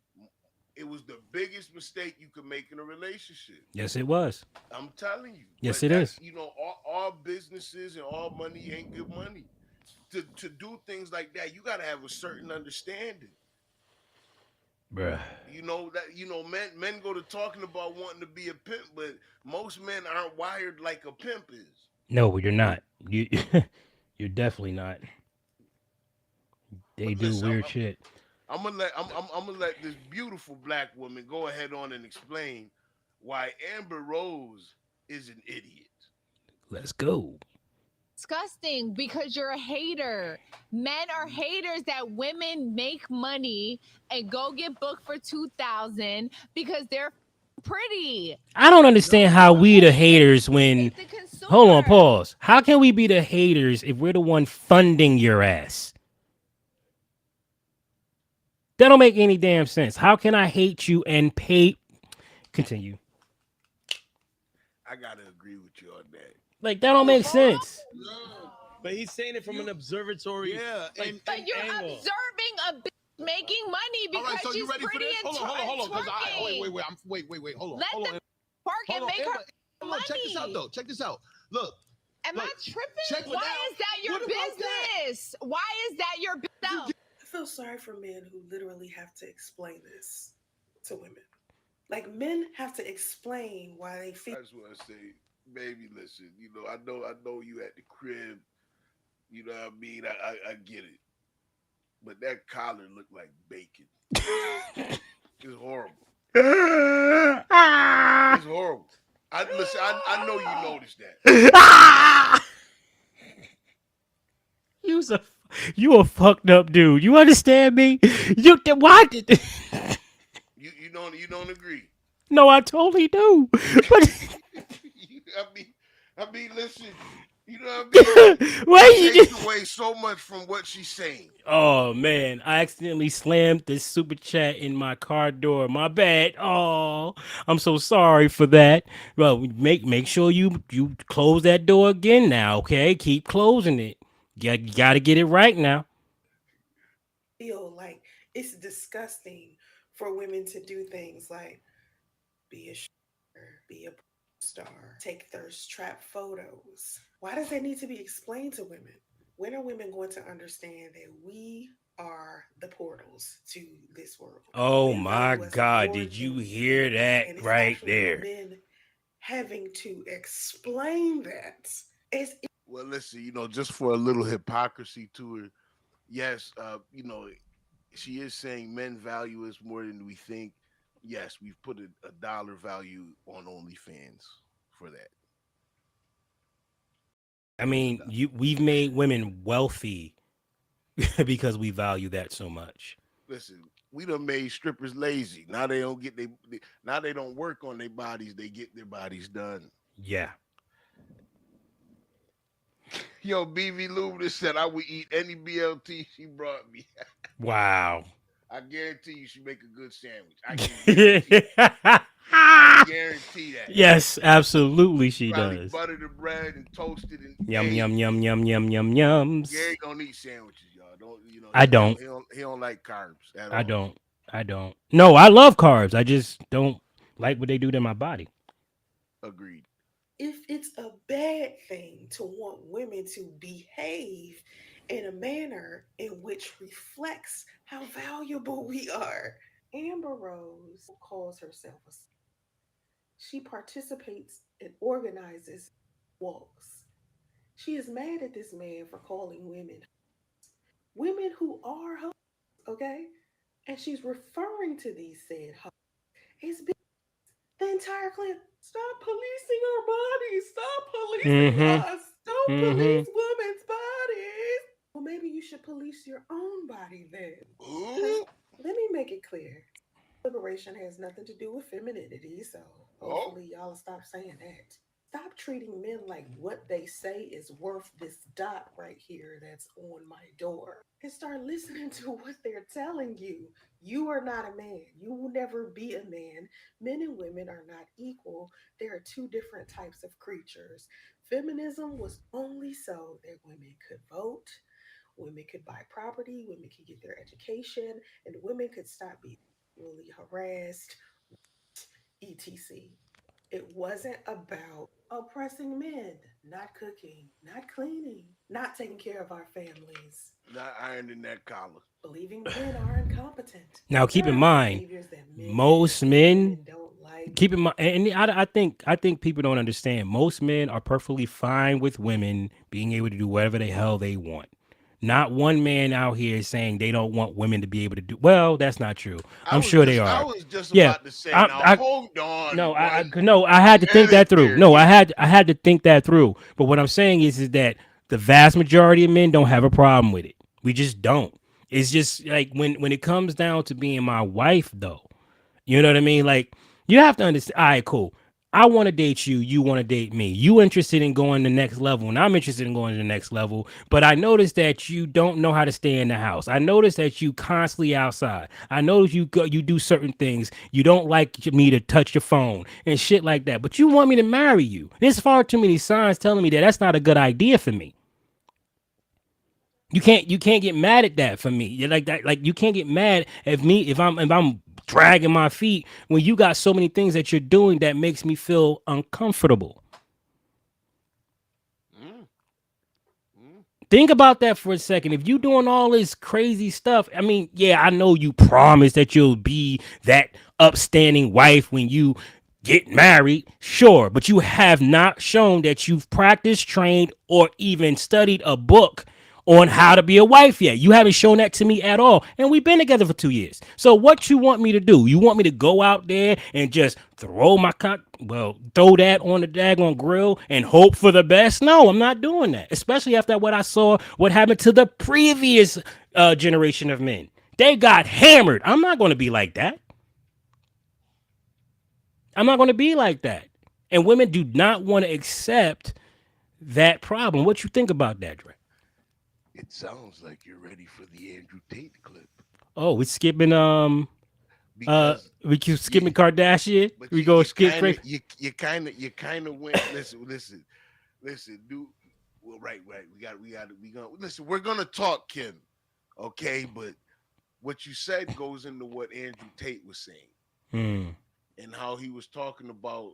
It was the biggest mistake you could make in a relationship. Yes, it was. I'm telling you. Yes, But it is. all businesses and all money ain't good money. To do things like that, you gotta have a certain understanding. Bruh. Men go to talking about wanting to be a pimp, but most men aren't wired like a pimp is. No, you're not. You're definitely not. They But do listen, weird shit. I'm gonna let this beautiful black woman go ahead on and explain why Amber Rose is an idiot. Let's go. Disgusting because you're a hater. Men are haters that women make money and go get booked for 2,000 because they're pretty. I don't understand how we the haters when. It's the consumer. Hold on, pause. How can we be the haters if we're the one funding your ass? That don't make any damn sense. How can I hate you and pay? Continue. I gotta agree with you on that. Like, that don't make sense. But he's saying it from an observatory. Yeah, But you're angle. observing a bitch making money because all right, so she's you ready for pretty this? and Hold on, because twerking. wait, hold on. Let hold them on. twerk and Hold on, make her Amber, money. check this out though. Check this out. Look, Am I look, tripping? check it Why out. is that your What about that? business? Why is that your business? I feel sorry for men who literally have to explain this to women. Like, men have to explain why they I feel. just want to say, baby, listen. I know you at the crib. You know what I mean? I get it, but that collar looked like bacon. It's horrible. It's horrible. Listen. I know you noticed that. You You a fucked up dude. You understand me? Why did? You don't agree. No, I totally do. But Listen. You know what I mean? Like, why it you takes just? away so much from what she's saying. Oh man, I accidentally slammed this super chat in my car door. My bad. Oh, I'm so sorry for that. Well, make sure you close that door again now. Okay, keep closing it. You got to get it right now. Feel like it's disgusting for women to do things like be a be a star, take thirst trap photos. Why does that need to be explained to women? When are women going to understand that we are the portals to this world? Oh Men my value us God, more did you than we hear think, that and it's right actually there? men having to explain that. It's Well, listen, just for a little hypocrisy to her, yes, she is saying men value us more than we think. Yes, we've put a dollar value on OnlyFans for that. I mean, we've made women wealthy because we value that so much. Listen, we done made strippers lazy. Now they don't get now they don't work on their bodies. They get their bodies done. Yeah. Yo, BV Lubna said I would eat any BLT she brought me. Wow. I guarantee you she make a good sandwich. I can guarantee. I guarantee that. Yes, absolutely she Probably does. butter the bread and toast it and Yum eggs. yum yum yum yum yum yums. Gary don't eat sandwiches, y'all. Don't I don't. he don't like carbs at I all. don't. I don't. No, I love carbs. I just don't like what they do to my body. Agreed. if it's a bad thing to want women to behave in a manner in which reflects how valuable we are. Amber Rose calls herself a. She participates and organizes walks. She is mad at this man for calling women who are hoes, okay? And she's referring to these said hoes as the entire clip. Stop policing our bodies. Stop policing Mm-hmm. us. Don't Mm-hmm. police women's bodies. Well, maybe you should police your own body then. Ooh. Let me make it clear. Liberation has nothing to do with femininity, so Oh. hopefully y'all stop saying that. Stop treating men like what they say is worth this dot right here that's on my door. And start listening to what they're telling you. You are not a man. You will never be a man. Men and women are not equal. There are two different types of creatures. Feminism was only so that women could vote, women could buy property, women could get their education, and women could stop being sexually harassed, etc. It wasn't about oppressing men, not cooking, not cleaning, not taking care of our families, Not ironing that collar. believing men are incompetent. Now keep There in are mind, behaviors that men have most that men women don't like. keep in mind, and I think people don't understand. Most men are perfectly fine with women being able to do whatever the hell they want. Not one man out here is saying they don't want women to be able to do. Well, that's not true. I'm sure they I are. was just Yeah. about to say I, now I hold on. no, I One no, I had to think minute that through. there, No, I E. had to think that through. But what I'm saying is that the vast majority of men don't have a problem with it. We just don't. It's just like when it comes down to being my wife, though. You know what I mean? Like, you have to understand. All right, cool. I want to date you. You want to date me. You interested in going to the next level, and I'm interested in going to the next level. But I noticed that you don't know how to stay in the house. I noticed that you constantly outside. I noticed you do certain things. You don't like me to touch your phone and shit like that. But you want me to marry you. There's far too many signs telling me that that's not a good idea for me. You can't get mad at that for me. You're like that. Like, you can't get mad at me if I'm dragging my feet when you got so many things that you're doing that makes me feel uncomfortable. Mm, mm. Think about that for a second. If you doing all this crazy stuff, I mean, yeah, I know you promise that you'll be that upstanding wife when you get married, sure, but you have not shown that you've practiced, trained, or even studied a book on how to be a wife yet. You haven't shown that to me at all. And we've been together for 2 years. So what you want me to do? You want me to go out there and just throw throw that on the daggone grill and hope for the best? No, I'm not doing that. Especially after what I saw, what happened to the previous generation of men. They got hammered. I'm not going to be like that. I'm not going to be like that. And women do not want to accept that problem. What you think about that, Dre? It sounds like you're ready for the Andrew Tate clip. Oh, we skipping Because we keep you, skipping Kardashian. but We go you skip kind of Frank. you kind of went. Listen, dude. Well, right. We gonna listen. We're gonna talk, Kim. Okay, but what you said goes into what Andrew Tate was saying and how he was talking about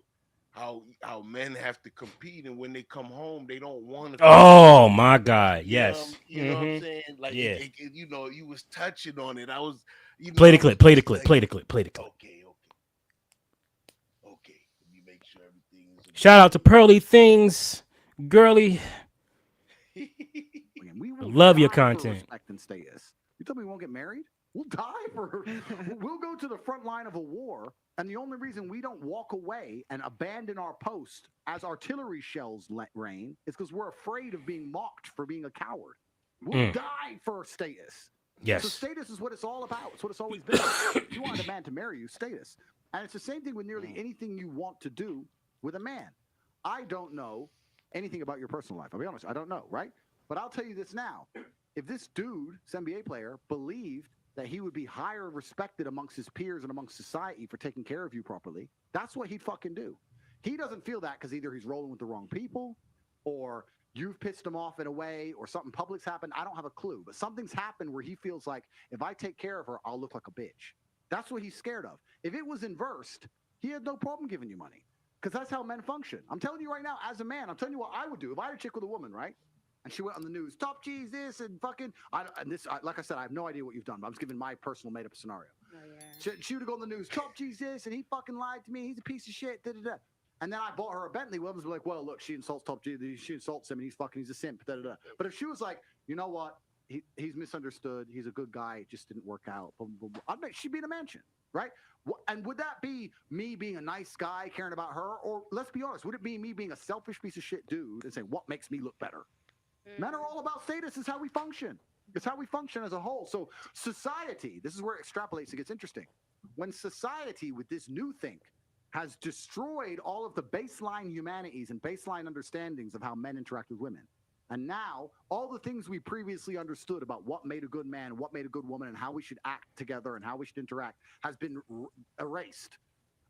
how men have to compete, and when they come home, they don't want to. Oh my God! You know, Yes. you know what I'm saying? Like, Yeah. you know, you was touching on it. I was, Play the I was clip. Play the just clip. like, Play the clip. Play the clip. okay. Let me make sure everything is. Shout out to Pearly Things, girly. We will Love your die for content. respect and status. You tell me we won't get married? We'll die for. We'll go to the front line of a war, and the only reason we don't walk away and abandon our post as artillery shells rain is because we're afraid of being mocked for being a coward. We'll die for status. So Yes. status is what it's all about. It's what it's always been. If you wanted a man to marry you, status. And it's the same thing with nearly anything you want to do with a man. I don't know anything about your personal life. I'll be honest. I don't know, right? But I'll tell you this now. If this dude, this NBA player, believed that he would be higher respected amongst his peers and amongst society for taking care of you properly, that's what he'd fucking do. He doesn't feel that because either he's rolling with the wrong people or you've pissed him off in a way or something public's happened. I don't have a clue. But something's happened where he feels like if I take care of her, I'll look like a bitch. That's what he's scared of. If it was inversed, he had no problem giving you money because that's how men function. I'm telling you right now, as a man, I'm telling you what I would do. If I had a chick with a woman, right? And she went on the news, top cheese this and fucking, like I said, I have no idea what you've done, but I'm just giving my personal made up scenario. Oh, yeah. She would go on the news, top cheese this, and he fucking lied to me. He's a piece of shit. Da, da, da. And then I bought her a Bentley. Women's were like, well, look, she insults top G. She insults him, and he's a simp. Da, da, da. But if she was like, you know what? He's misunderstood. He's a good guy. It just didn't work out. Blah, blah, blah. I'd make she'd be in a mansion, right? And would that be me being a nice guy, caring about her? Or let's be honest, would it be me being a selfish piece of shit dude and saying, what makes me look better? Men are all about status. Is how we function. It's how we function as a whole. So society, this is where it extrapolates and gets interesting. When society with this new think has destroyed all of the baseline humanities and baseline understandings of how men interact with women. And now all the things we previously understood about what made a good man, what made a good woman, and how we should act together and how we should interact has been erased.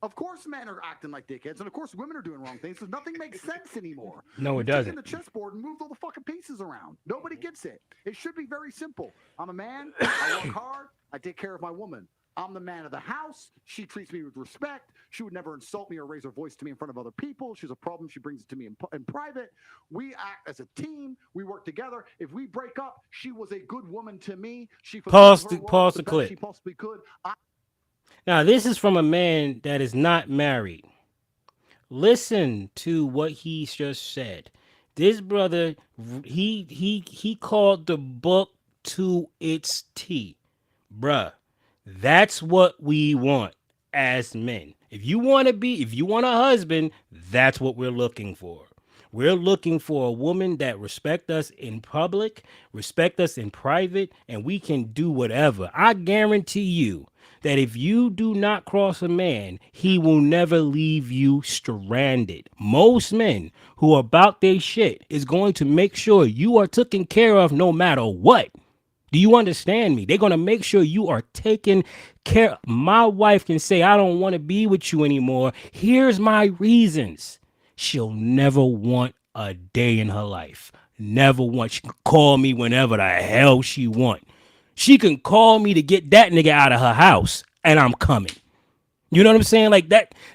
Of course, men are acting like dickheads, and of course, women are doing wrong things. Because nothing makes sense anymore. No, it We've doesn't. taken the chessboard and moved all the fucking pieces around. Nobody gets it. It should be very simple. I'm a man. I work hard. I take care of my woman. I'm the man of the house. She treats me with respect. She would never insult me or raise her voice to me in front of other people. She's a problem. She brings it to me in private. We act as a team. We work together. If we break up, she was a good woman to me. She Pause fulfilled her the- role pause the the best clip. she possibly could. Now, this is from a man that is not married. Listen to what he's just said. This brother, he called the book to its T. Bruh, that's what we want as men. If you want a husband, that's what we're looking for. We're looking for a woman that respect us in public, respect us in private, and we can do whatever. I guarantee you that if you do not cross a man, he will never leave you stranded. Most men who are about their shit is going to make sure you are taken care of no matter what. Do you understand me? They're going to make sure you are taken care of. My wife can say, I don't want to be with you anymore. Here's my reasons. She'll never want a day in her life. Never want. She can call me whenever the hell she want. She can call me to get that nigga out of her house, and I'm coming. You know what I'm saying? Like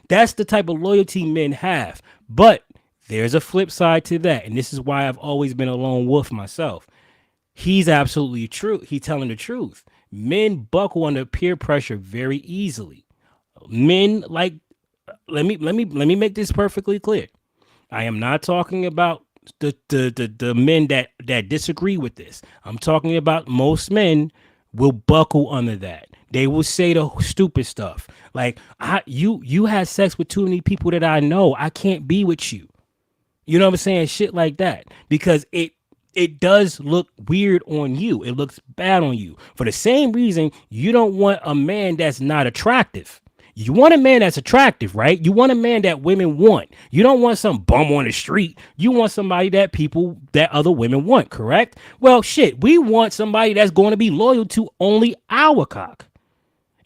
that's the type of loyalty men have. But there's a flip side to that, and this is why I've always been a lone wolf myself. He's absolutely true. He's telling the truth. Men buckle under peer pressure very easily. Men like let me make this perfectly clear. I am not talking about the men that disagree with this. I'm talking about most men will buckle under that. They will say the stupid stuff like, you had sex with too many people that I know. I can't be with you. You know what I'm saying? Shit like that. Because it does look weird on you. It looks bad on you. For the same reason, you don't want a man that's not attractive. You want a man that's attractive, right? You want a man that women want. You don't want some bum on the street. You want somebody that other women want, correct? Well, shit, we want somebody that's going to be loyal to only our cock.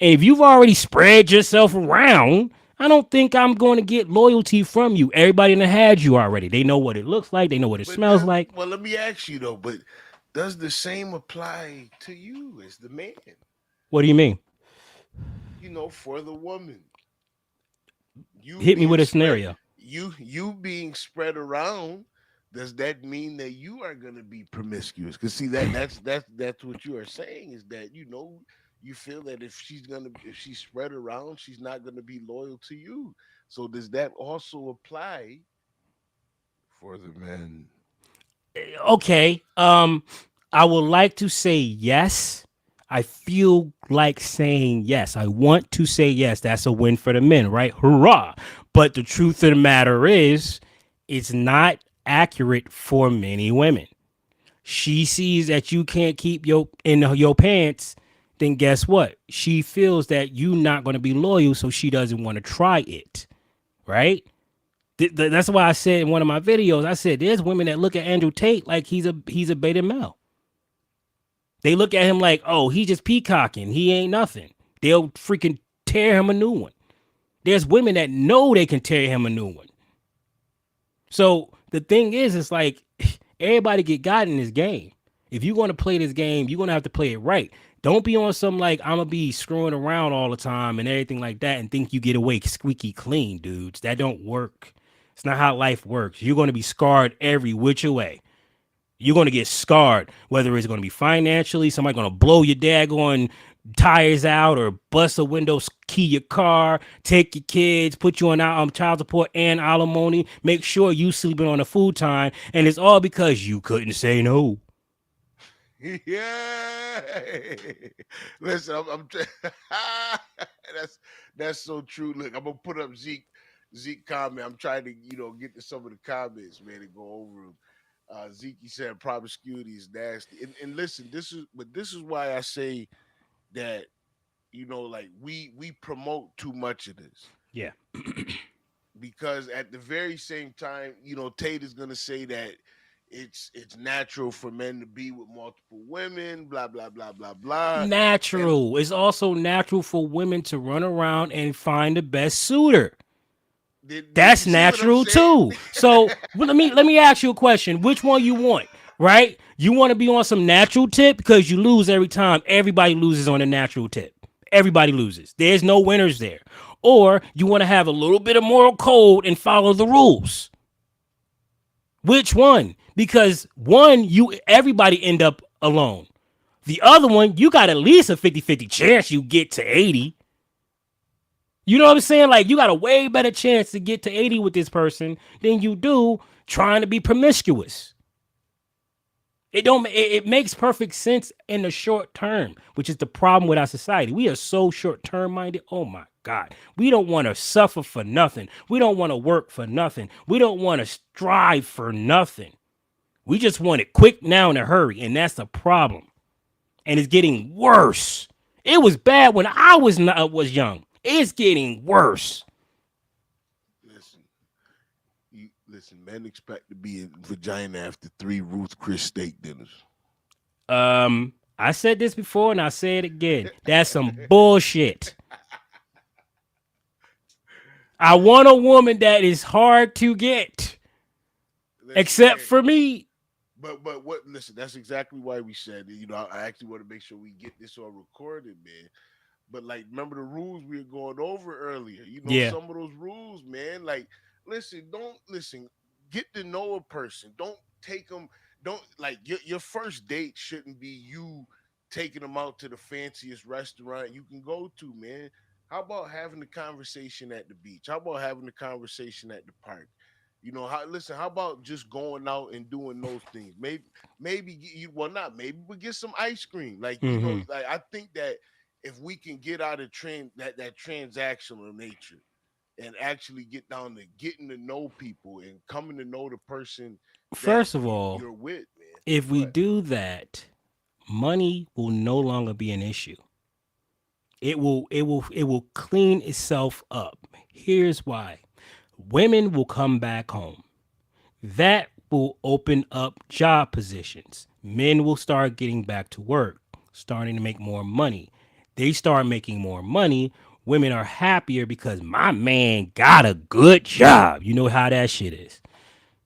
And if you've already spread yourself around, I don't think I'm going to get loyalty from you. Everybody done had you already. They know what it looks like. They know what it But smells like. well, let me ask you though. But does the same apply to you as the man? What do you mean? For the woman, you Hit me being with a spread, scenario. you being spread around. Does that mean that you are going to be promiscuous? Because see that's what you are saying is that you feel that if she's spread around, she's not gonna be loyal to you. So does that also apply for the men? Okay. I would like to say yes. I feel like saying yes. I want to say yes. That's a win for the men, right? Hurrah. But the truth of the matter is, it's not accurate for many women. She sees that you can't keep your pants, then guess what? She feels that you're not going to be loyal, so she doesn't want to try it, right? That's why I said in one of my videos, I said there's women that look at Andrew Tate like he's a beta male. They look at him like, oh, he just peacocking. He ain't nothing. They'll freaking tear him a new one. There's women that know they can tear him a new one. So the thing is, it's like everybody get got in this game. If you're going to play this game, you're going to have to play it right. Don't be on some like I'm going to be screwing around all the time and everything like that and think you get away squeaky clean, dudes. That don't work. It's not how life works. You're going to be scarred every which way. You're going to get scarred, whether it's going to be financially, somebody going to blow your daggone tires out or bust a window, key your car, take your kids, put you on child support and alimony, make sure you sleeping on a futon, and it's all because you couldn't say no. Yeah. Listen, that's so true. Look, I'm gonna put up Zeke comment. I'm trying to get to some of the comments, man, and go over them. Zeke said promiscuity is nasty, and listen, this is why I say that like we promote too much of this. Yeah. Because at the very same time, Tate is gonna say that it's natural for men to be with multiple women, blah blah blah blah blah. And Natural. It's also natural for women to run around and find the best suitor. did you That's see what I'm natural saying? too. So let me ask you a question. Which one you want? Right? You want to be on some natural tip because you lose every time. Everybody loses on a natural tip. Everybody loses. There's no winners there. Or you want to have a little bit of moral code and follow the rules. Which one? Because one, everybody end up alone. The other one, you got at least a 50-50 chance you get to 80. You know what I'm saying? Like, you got a way better chance to get to 80 with this person than you do trying to be promiscuous. It makes perfect sense in the short term, which is the problem with our society. We are so short term minded. Oh my God. We don't want to suffer for nothing. We don't want to work for nothing. We don't want to strive for nothing. We just want it quick now in a hurry. And that's the problem. And it's getting worse. It was bad when I was young. It's getting worse. Listen, men expect to be in vagina after 3 Ruth Chris steak dinners. I said this before and I say it again. That's some bullshit. I want a woman that is hard to get. Except for me. But what? Listen, that's exactly why we said it. I actually want to make sure we get this on recorded, man. But like, remember the rules we were going over earlier. Yeah. Some of those rules, man. Like, don't listen. Get to know a person. Don't take them. Don't like your first date shouldn't be you taking them out to the fanciest restaurant you can go to, man. How about having the conversation at the beach? How about having the conversation at the park? You know how? Listen, how about just going out and doing those things? Maybe well, not maybe, but get some ice cream. Like Mm-hmm. like I think that if we can get out of that transactional nature and actually get down to getting to know people and coming to know the person that First of all, you're with, man. if we But do that, money will no longer be an issue. It will clean itself up. Here's why. Women will come back home. That will open up job positions. Men will start getting back to work, starting to make more money. They start making more money. Women are happier because my man got a good job. You know how that shit is.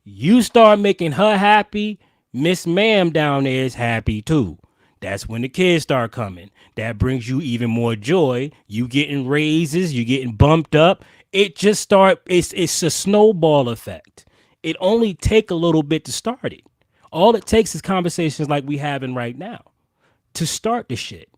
You start making her happy, Miss Ma'am down there is happy too. That's when the kids start coming. That brings you even more joy. You getting raises, you getting bumped up. It just start. It's a snowball effect. It only take a little bit to start it. All it takes is conversations like we having right now to start the shit.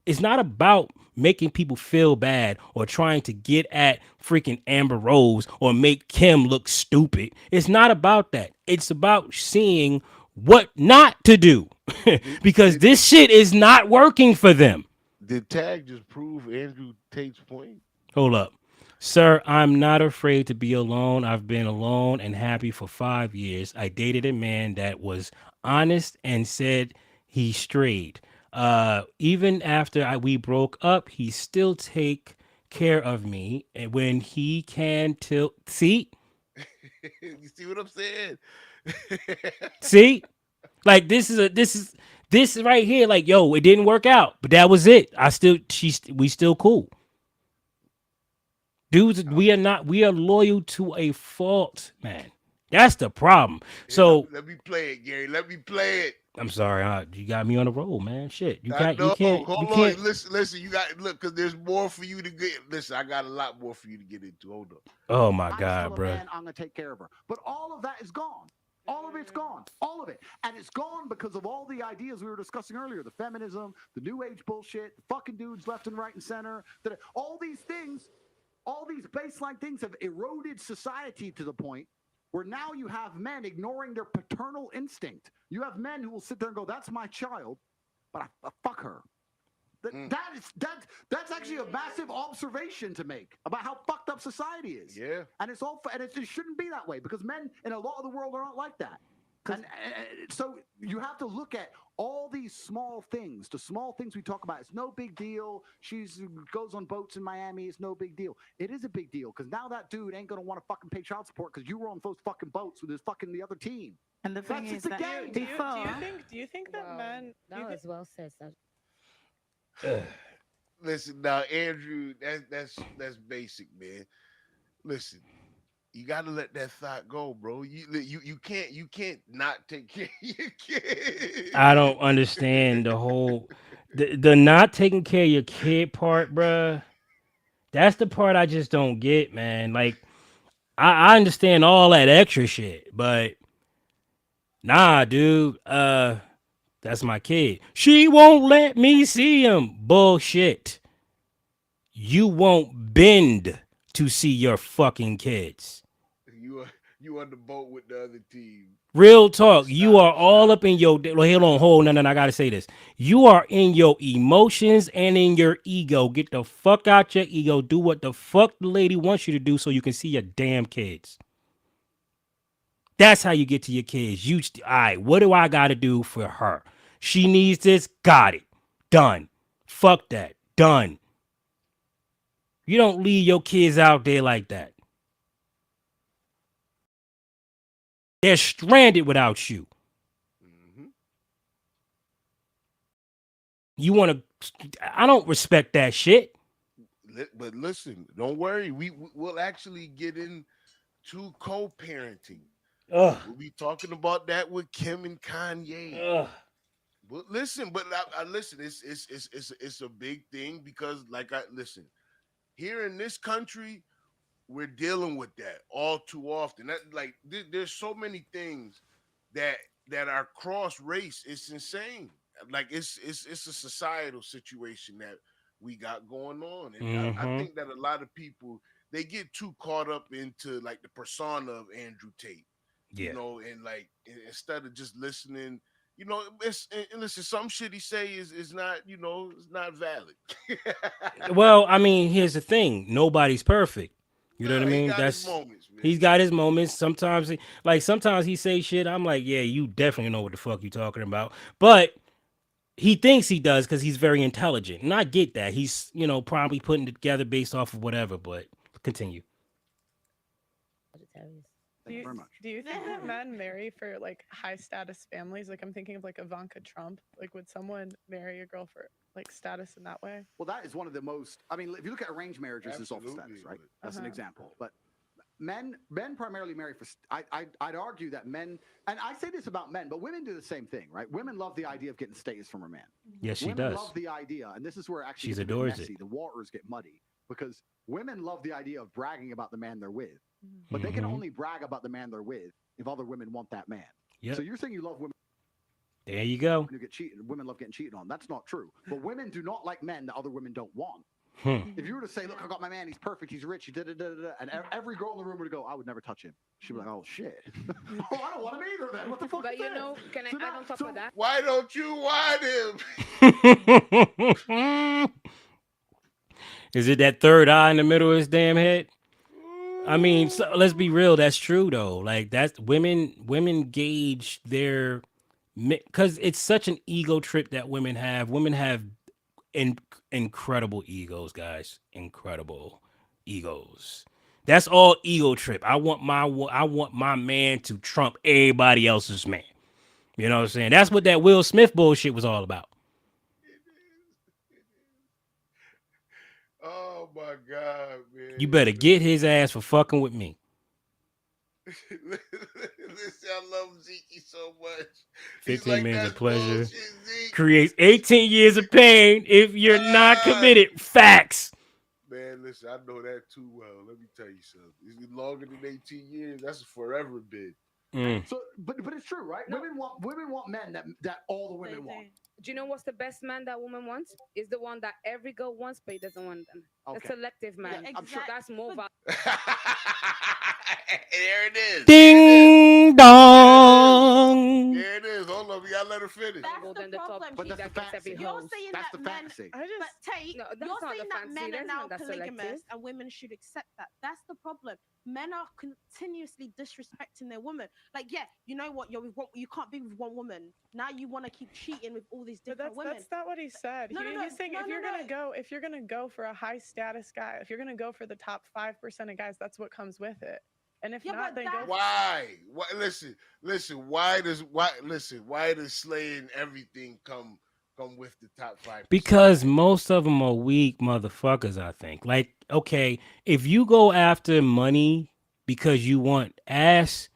It's not about making people feel bad or trying to get at freaking Amber Rose or make Kim look stupid. It's not about that. It's about seeing what not to do did, because did this shit is not working for them. did Tag just prove Andrew Tate's point? Hold up. Sir, I'm not afraid to be alone. I've been alone and happy for 5 years. I dated a man that was honest and said he strayed. Even after we broke up, he still take care of me and when he can till see You see what I'm saying? see like this is right here like yo it didn't work out but that was it. We still cool. Dudes, we are loyal to a fault, man. That's the problem. Here, So let me play it, Gary. Let me play it. I'm sorry, you got me on the roll, man. Shit, I know. you Hold can't. on. Listen. You got look because there's more for you to get. Listen, I got a lot more for you to get into. Hold on. Oh my I'm still god, a bro. man. I'm gonna take care of her. But all of that is gone. All of it's gone. All of it. And it's gone because of all the ideas we were discussing earlier, the feminism, the new age bullshit, the fucking dudes left and right and center. That all these things, all these baseline things have eroded society to the point where now you have men ignoring their paternal instinct. You have men who will sit there and go, "That's my child, but I fuck her." That's actually a massive observation to make about how fucked up society is. Yeah. And it shouldn't be that way because men in a lot of the world are not like that. And so you have to look at all these small things. The small things we talk about, it's no big deal. She goes on boats in Miami. It's no big deal. It is a big deal because now that dude ain't gonna want to fucking pay child support because you were on those fucking boats with his fucking the other team. And the thing That's is just the that game. do you think that Wow, men that was well said. Listen now, Andrew. That's basic, man. Listen, you got to let that thought go, bro. You can't not take care of your kids. I don't understand the whole the not taking care of your kid part, bruh. That's the part I just don't get, man. Like I understand all that extra shit, but nah, dude. That's my kid. She won't let me see him. Bullshit. You won't bend to see your fucking kids. You are you on the boat with the other team. Real talk. You are all Stop. up in your. Hold on, hold. No, I gotta say this. You are in your emotions and in your ego. Get the fuck out your ego. Do what the fuck the lady wants you to do so you can see your damn kids. That's how you get to your kids. All right, what do I got to do for her? She needs this. Got it. Done. Fuck that. Done. You don't leave your kids out there like that. They're stranded without you. Hmm. You want to. I don't respect that shit. But listen, don't worry. We'll actually get into co-parenting. Ugh. We'll be talking about that with Kim and Kanye. Ugh. But listen, I listen. It's a big thing because, like, I listen here in this country, we're dealing with that all too often. There's so many things that are cross race. It's insane. Like it's a societal situation that we got going on, and I Mm-hmm. think that a lot of people they get too caught up into like the persona of Andrew Tate, you Yeah. know, and like instead of just listening, you know, and listen, some shit he say is not, you know, it's not valid. Well, I mean, here's the thing. Nobody's perfect. You know what I He mean? got his moments, man. He's got his moments. Sometimes sometimes he say shit. I'm like, yeah, you definitely know what the fuck you talking about. But he thinks he does because he's very intelligent. And I get that. He's, you know, probably putting it together based off of whatever, but continue. Thank you very much. Do you think that men marry for like high status families? Like I'm thinking of like Ivanka Trump. Like would someone marry a girl for like status in that way? Well, that is one of the most. I mean, if you look at arranged marriages, it's off Absolutely, status, right? but- That's an example. But men primarily marry for. I'd argue that men, and I say this about men, but women do the same thing, right? Women love the idea of getting status from a man. Yes, she Women does. love the idea, and this is where it actually She gets a bit adores messy. it. The waters get muddy because women love the idea of bragging about the man they're with, but they can Mhm. only brag about the man they're with if other women want that man. Yep. So you're saying you love women There you go. who get cheated. Women love getting cheated on. That's not true. But women do not like men that other women don't want. If you were to say, "Look, I got my man. He's perfect. He's rich. He da," and every girl in the room would go, "I would never touch him." She'd be like, "Oh shit. Oh, I don't want him either. Then what the fuck?" But is you this? know, can I So add now- on top so- of that? Why don't you want him? Is it that third eye in the middle of his damn head? I mean, so, let's be real. That's true though. Like that's women gauge their because it's such an ego trip that women have. Women have incredible egos, guys. Incredible egos. That's all ego trip. I want my man to trump everybody else's man. You know what I'm saying? That's what that Will Smith bullshit was all about. Oh my God, man. You better get his ass for fucking with me. Listen, I love Zeke so much. 15 minutes of "That's pleasure bullshit, Zeke." creates 18 years of pain if you're not committed. Facts. Man, listen, I know that too well. Let me tell you something. It's longer than 18 years. That's a forever bid. So, but it's true, right? Women want men that all the women want. Do you know what's the best man that woman wants? Is the one that every girl wants, but he doesn't want them. Okay. A selective man. Yeah, I'm sure that's more valuable. There it is. Ding dong. There it is. Hold on, we gotta let her finish. That's the than the top problem. But that's the that gets every fantasy. You're hose. saying That's that the men, fantasy. I but just Tate, No, that's you're not saying the that fantasy. men are That's now not that polygamous selective. and women should accept that. That's the problem. Men are continuously disrespecting their woman. Like, yeah, you know what? You can't be with one woman. Now you want to keep cheating with all these But different women. that's not what he said. No, no, no, He's saying no, if no, you're no. gonna go for a high status guy, if you're gonna go for the top 5% of guys, that's what comes with it. And if Yeah, not, but then go. that's- Why? Listen. Why does slaying everything come with the top 5%? Because most of them are weak motherfuckers, I think. Like, okay, if you go after money because you want ass,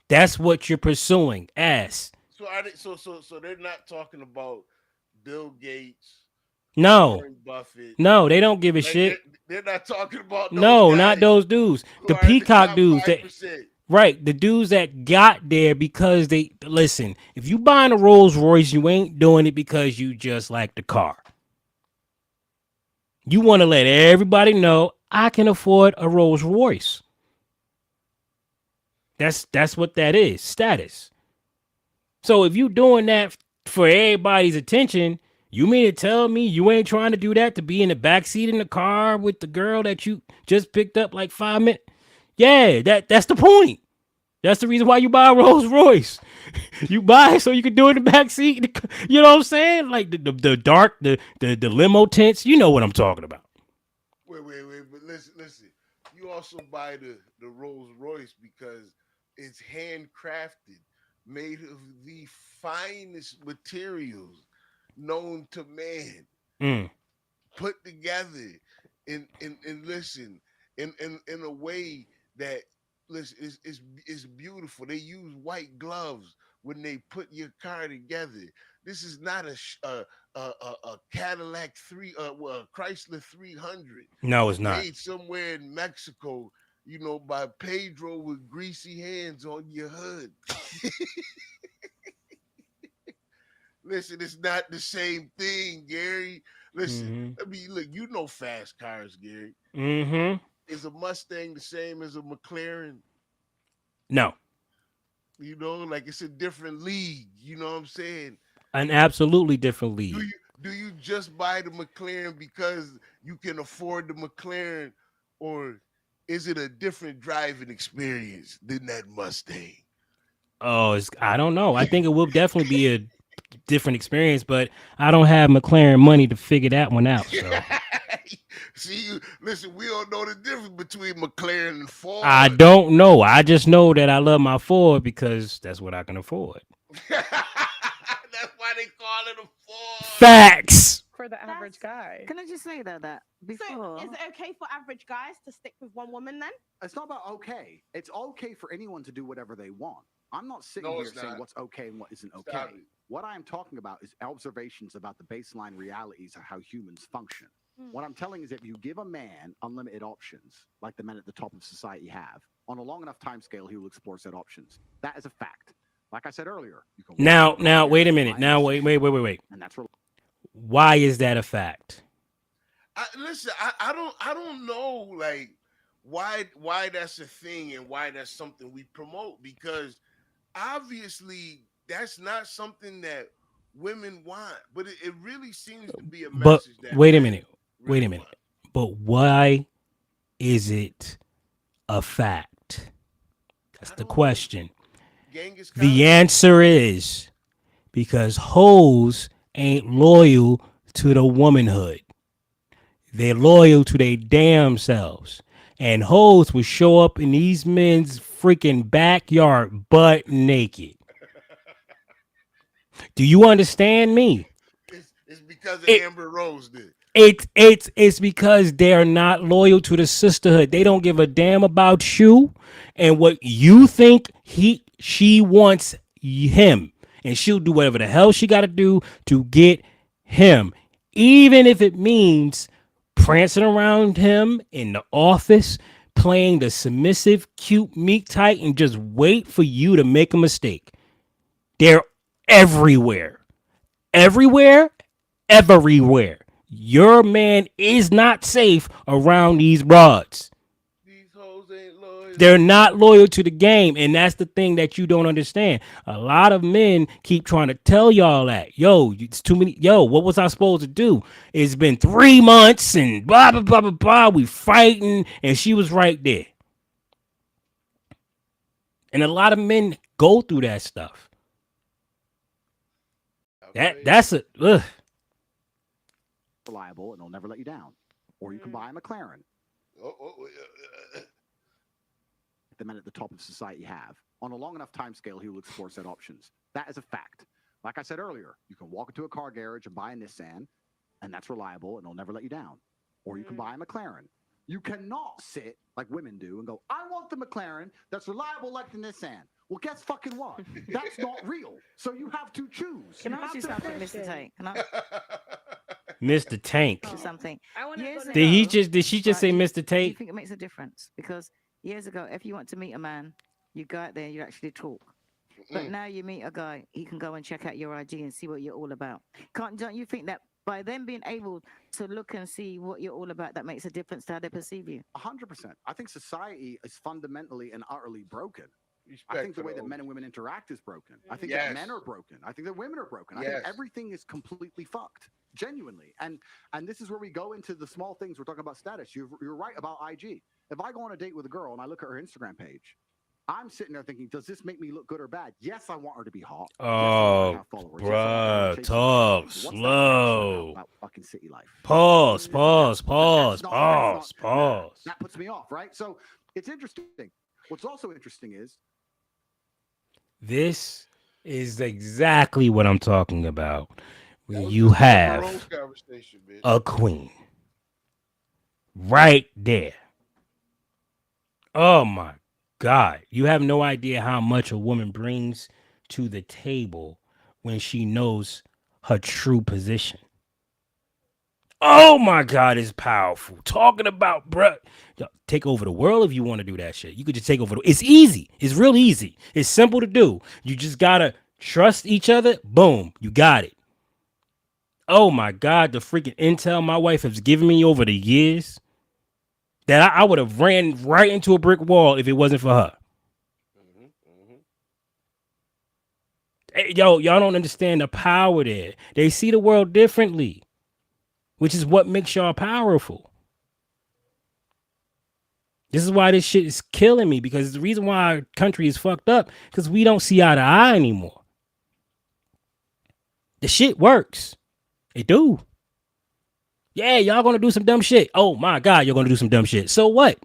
that's what you're pursuing, ass. So are they, so they're not talking about Bill Gates, No, Warren Buffett. no, they don't give a Like, shit. they're not talking about those No, guys not those dudes. who The are in peacock top dudes that 5%. right, the dudes that got there because they listen. If you buying a Rolls Royce, you ain't doing it because you just like the car. You want to let everybody know I can afford a Rolls Royce. That's what that is, status. So if you doing that for everybody's attention, you mean to tell me you ain't trying to do that to be in the backseat in the car with the girl that you just picked up like 5 minutes? Yeah, that's the point. That's the reason why you buy a Rolls Royce. You buy it so you can do it in the backseat. You know what I'm saying? Like the dark, the limo tents. You know what I'm talking about. Wait, but listen. You also buy the Rolls Royce because it's handcrafted, made of the finest materials known to man, Mm. put together in listen in a way that listen is beautiful. They use white gloves when they put your car together. This is not a Cadillac Chrysler 300 No, it's not. made somewhere in Mexico, you know, by Pedro with greasy hands on your hood. Listen, it's not the same thing, Gary. Listen, I mean, look, you know fast cars, Gary. Mm-hmm. is a Mustang the same as a McLaren? No, You know, like it's a different league. You know what I'm saying? an absolutely different Do league. you just buy the McLaren because you can afford the McLaren, or is it a different driving experience than that Mustang? Oh, I don't know. I think it will definitely be a different experience, but I don't have McLaren money to figure that one out. So See, listen, we don't know the difference between McLaren and Ford. I don't know. I just know that I love my Ford because that's what I can afford. That's why they call it a Ford. Facts. For the average guy. Can I just say that before? So is it okay for average guys to stick with one woman then? It's not about okay. It's okay for anyone to do whatever they want. I'm not sitting No, here it's saying not. what's okay and what isn't okay. Stop it. What I am talking about is observations about the baseline realities of how humans function. What I'm telling is that if you give a man unlimited options, like the men at the top of society have, on a long enough time scale, he will explore said options. That is a fact. Like I said earlier, you can Now, wait a minute. Now, wait. and that's where Why is that a fact? Listen, I don't know like why that's a thing and why that's something we promote, because obviously that's not something that women want, but it really seems to be a But message that wait a men minute. really Wait a minute. want. But why is it a fact? That's I the don't know. question. Genghis Khan? The answer is because hoes ain't loyal to the womanhood. They're loyal to their damn selves. And hoes will show up in these men's freaking backyard butt naked. Do you understand me? It's because of It- Amber Rose did. It's because they're not loyal to the sisterhood. They don't give a damn about you and what you think she wants him, and she'll do whatever the hell she got to do to get him, even if it means prancing around him in the office, playing the submissive, cute, meek type, and just wait for you to make a mistake. They're everywhere, everywhere, everywhere. Your man is not safe around these broads. These hoes ain't loyal. They're not loyal to the game, and that's the thing that you don't understand. A lot of men keep trying to tell y'all that, yo, it's too many. Yo, what was I supposed to do? It's been 3 months and blah blah blah blah blah. We fighting, and she was right there. And a lot of men go through that stuff. That's a ugh. reliable and they'll never let you down. Or you can buy a McLaren. The men at the top of society have. On a long enough time scale, he will explore said options. That is a fact. Like I said earlier, you can walk into a car garage and buy a Nissan, and that's reliable and they'll never let you down. Or you can buy a McLaren. You cannot sit like women do and go, I want the McLaren that's reliable like the Nissan. Well, guess fucking what? That's not real. So you have to choose. Can You I ask have you to something, pick. Mr. Tate? Can I Mr. Tank. ask you something? I want to Years go ago, Did she just say right, Mr. do you Tate? think it makes a difference? Because years ago, if you want to meet a man, you go out there, you actually talk. But now you meet a guy, he can go and check out your IG and see what you're all about. Don't you think that by them being able to look and see what you're all about, that makes a difference to how they perceive you? 100%. I think society is fundamentally and utterly broken. Respect I think the for way that old. men and women interact is broken. I think Yes. that men are broken. I think that women are broken. I Yes. think everything is completely fucked, genuinely. And this is where we go into the small things. We're talking about status. You're right about IG. If I go on a date with a girl and I look at her Instagram page, I'm sitting there thinking, does this make me look good or bad? Yes, I want her to be hot. Yes, I want her Oh, to have followers. Yes, I want her to bruh, chase talk What's that passionate about fucking city life? Pause, That's not- That puts me off, right? So it's interesting. What's also interesting is This is exactly what I'm talking about. When That was you just an Amber have Rose conversation, bitch. a queen right there. Oh my God. You have no idea how much a woman brings to the table when she knows her true position. Oh my God, it's powerful. Talking about, bruh, take over the world if you want to do that shit. You could just take over. It's easy. It's real easy. It's simple to do. You just gotta trust each other. Boom, you got it. Oh my God, the freaking intel my wife has given me over the years. that I would have ran right into a brick wall if it wasn't for her. Hey, y'all don't understand the power there. They see the world differently, which is what makes y'all powerful. This is why this shit is killing me, because the reason why our country is fucked up because we don't see eye to eye anymore. The shit works. It do. Yeah, y'all gonna do some dumb shit. Oh my God, you're gonna do some dumb shit. So what?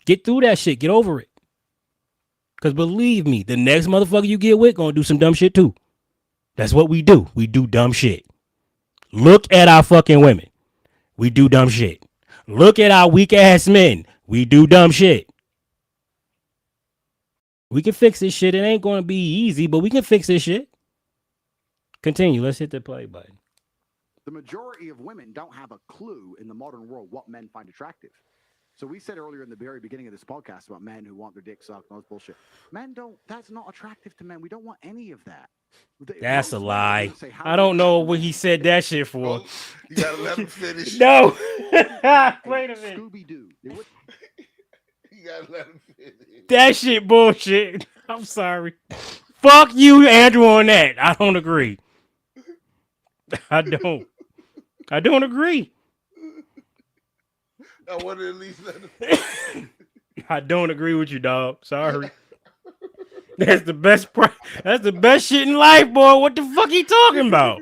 Get through that shit. Get over it. Because believe me, the next motherfucker you get with gonna do some dumb shit too. That's what we do. We do dumb shit. Look at our fucking women. We do dumb shit. Look at our weak ass men. We do dumb shit. We can fix this shit. It ain't gonna be easy, but we can fix this shit. Continue. Let's hit the play button. The majority of women don't have a clue in the modern world what men find attractive. So we said earlier in the very beginning of this podcast about men who want their dick sucked and all this bullshit. Men don't, that's not attractive to men. We don't want any of that. That's a lie. Say, I don't know what he said that shit for. Oh, you gotta let him finish. No. Wait a minute. Scooby-Doo. You gotta let him finish. That shit bullshit. I'm sorry. Fuck you, Andrew, on that. I don't agree. I don't agree. I want to at least let him. I don't agree with you, dog. Sorry. That's the best. That's the best shit in life, boy. What the fuck he talking about?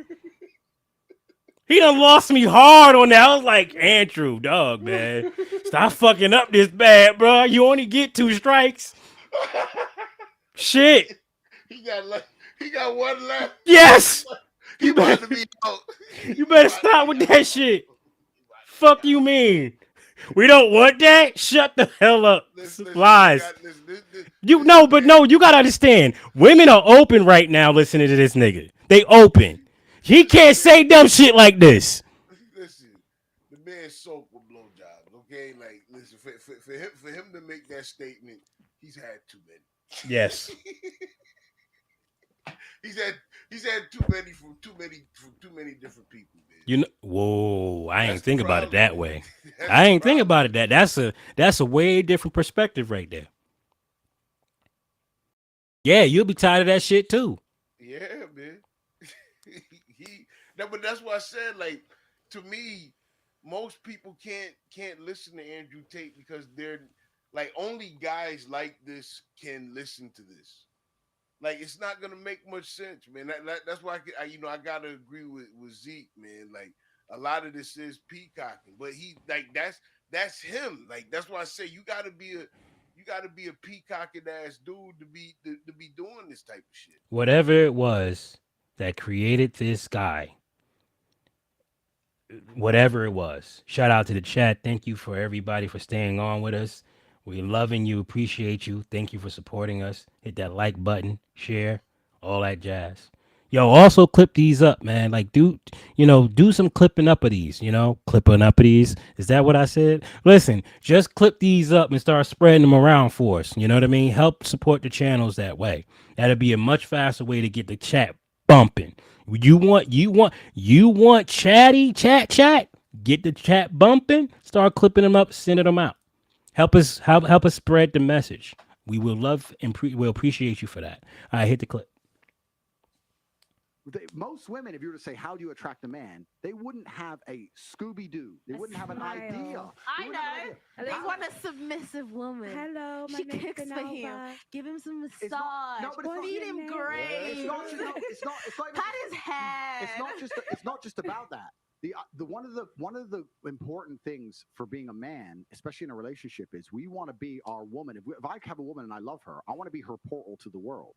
He done lost me hard on that. I was like, Andrew, dog, man, stop fucking up this bad, bro. You only get 2 strikes. Shit. He got one left. Yes. You better be out. You better stop with that shit. Fuck you mean? We don't want that? Shut the hell up. Lies. You gotta understand. Women are open right now listening to this nigga. They open. He can't say dumb shit like this. Listen, the man soaked with blowjobs, okay? Like, listen, for him to make that statement, he's had too many. Yes. He's had too many from too many different people, man. You know, whoa! I ain't think about it that way. I ain't think about it that. That's a way different perspective right there. Yeah, you'll be tired of that shit too. Yeah, man. But that's why I said, like, to me, most people can't listen to Andrew Tate because they're like, only guys like this can listen to this. Like, it's not gonna make much sense, man. That's why I gotta agree with Zeke, man. Like, a lot of this is peacocking, but he, like, that's him. Like, that's why I say you gotta be a peacocking ass dude to be doing this type of shit. Whatever it was that created this guy, whatever it was. Shout out to the chat. Thank you for everybody for staying on with us. We loving you, appreciate you. Thank you for supporting us. Hit that like button, share, all that jazz. Yo, also clip these up, man. Like, do some clipping up of these, clipping up of these. Is that what I said? Listen, just clip these up and start spreading them around for us. You know what I mean? Help support the channels that way. That'll be a much faster way to get the chat bumping. You want chatty chat? Get the chat bumping. Start clipping them up, sending them out. Help us spread the message. We will love and we'll appreciate you for that. All right, hit the clip. Most women, if you were to say, how do you attract a man, they wouldn't have a Scooby-Doo. They wouldn't have an idea. I know. They want a submissive woman. Hello, my She name's cooks for him. Benova. Give him some massage. Feed him great. It's not even, Pat his head. It's not just about that. The one of the important things for being a man, especially in a relationship, is we want to be our woman. If I have a woman and I love her, I want to be her portal to the world.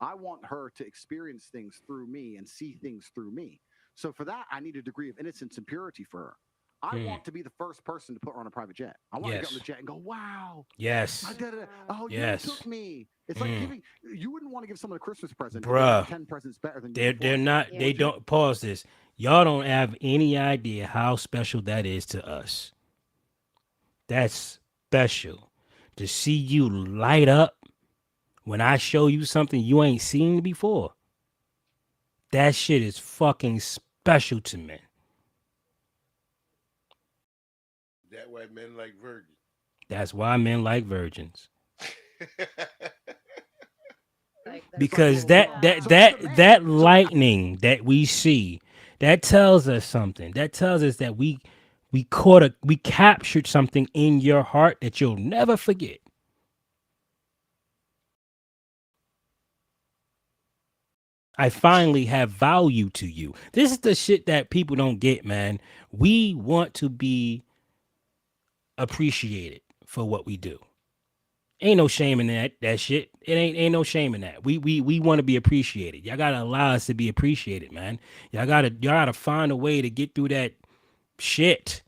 I want her to experience things through me and see things through me. So for that, I need a degree of innocence and purity for her. I want to be the first person to put her on a private jet. I want to get on the jet and go, wow. Yes. I did it. Oh, yes. You took me. It's like giving. You wouldn't want to give someone a Christmas present. Bruh. 10 presents better than they're not. Yeah. They don't pause this. Y'all don't have any idea how special that is to us. That's special to see you light up when I show you something you ain't seen before. That shit is fucking special to me. That way men like virgins. That's why men like virgins. Like that's Because well, that lightning that we see, that tells us something. That tells us that we captured something in your heart that you'll never forget. I finally have value to you. This is the shit that people don't get, man. We want to be appreciated for what we do. Ain't no shame in that shit. It ain't no shame in that. We want to be appreciated. Y'all gotta allow us to be appreciated, man. Y'all gotta find a way to get through that shit.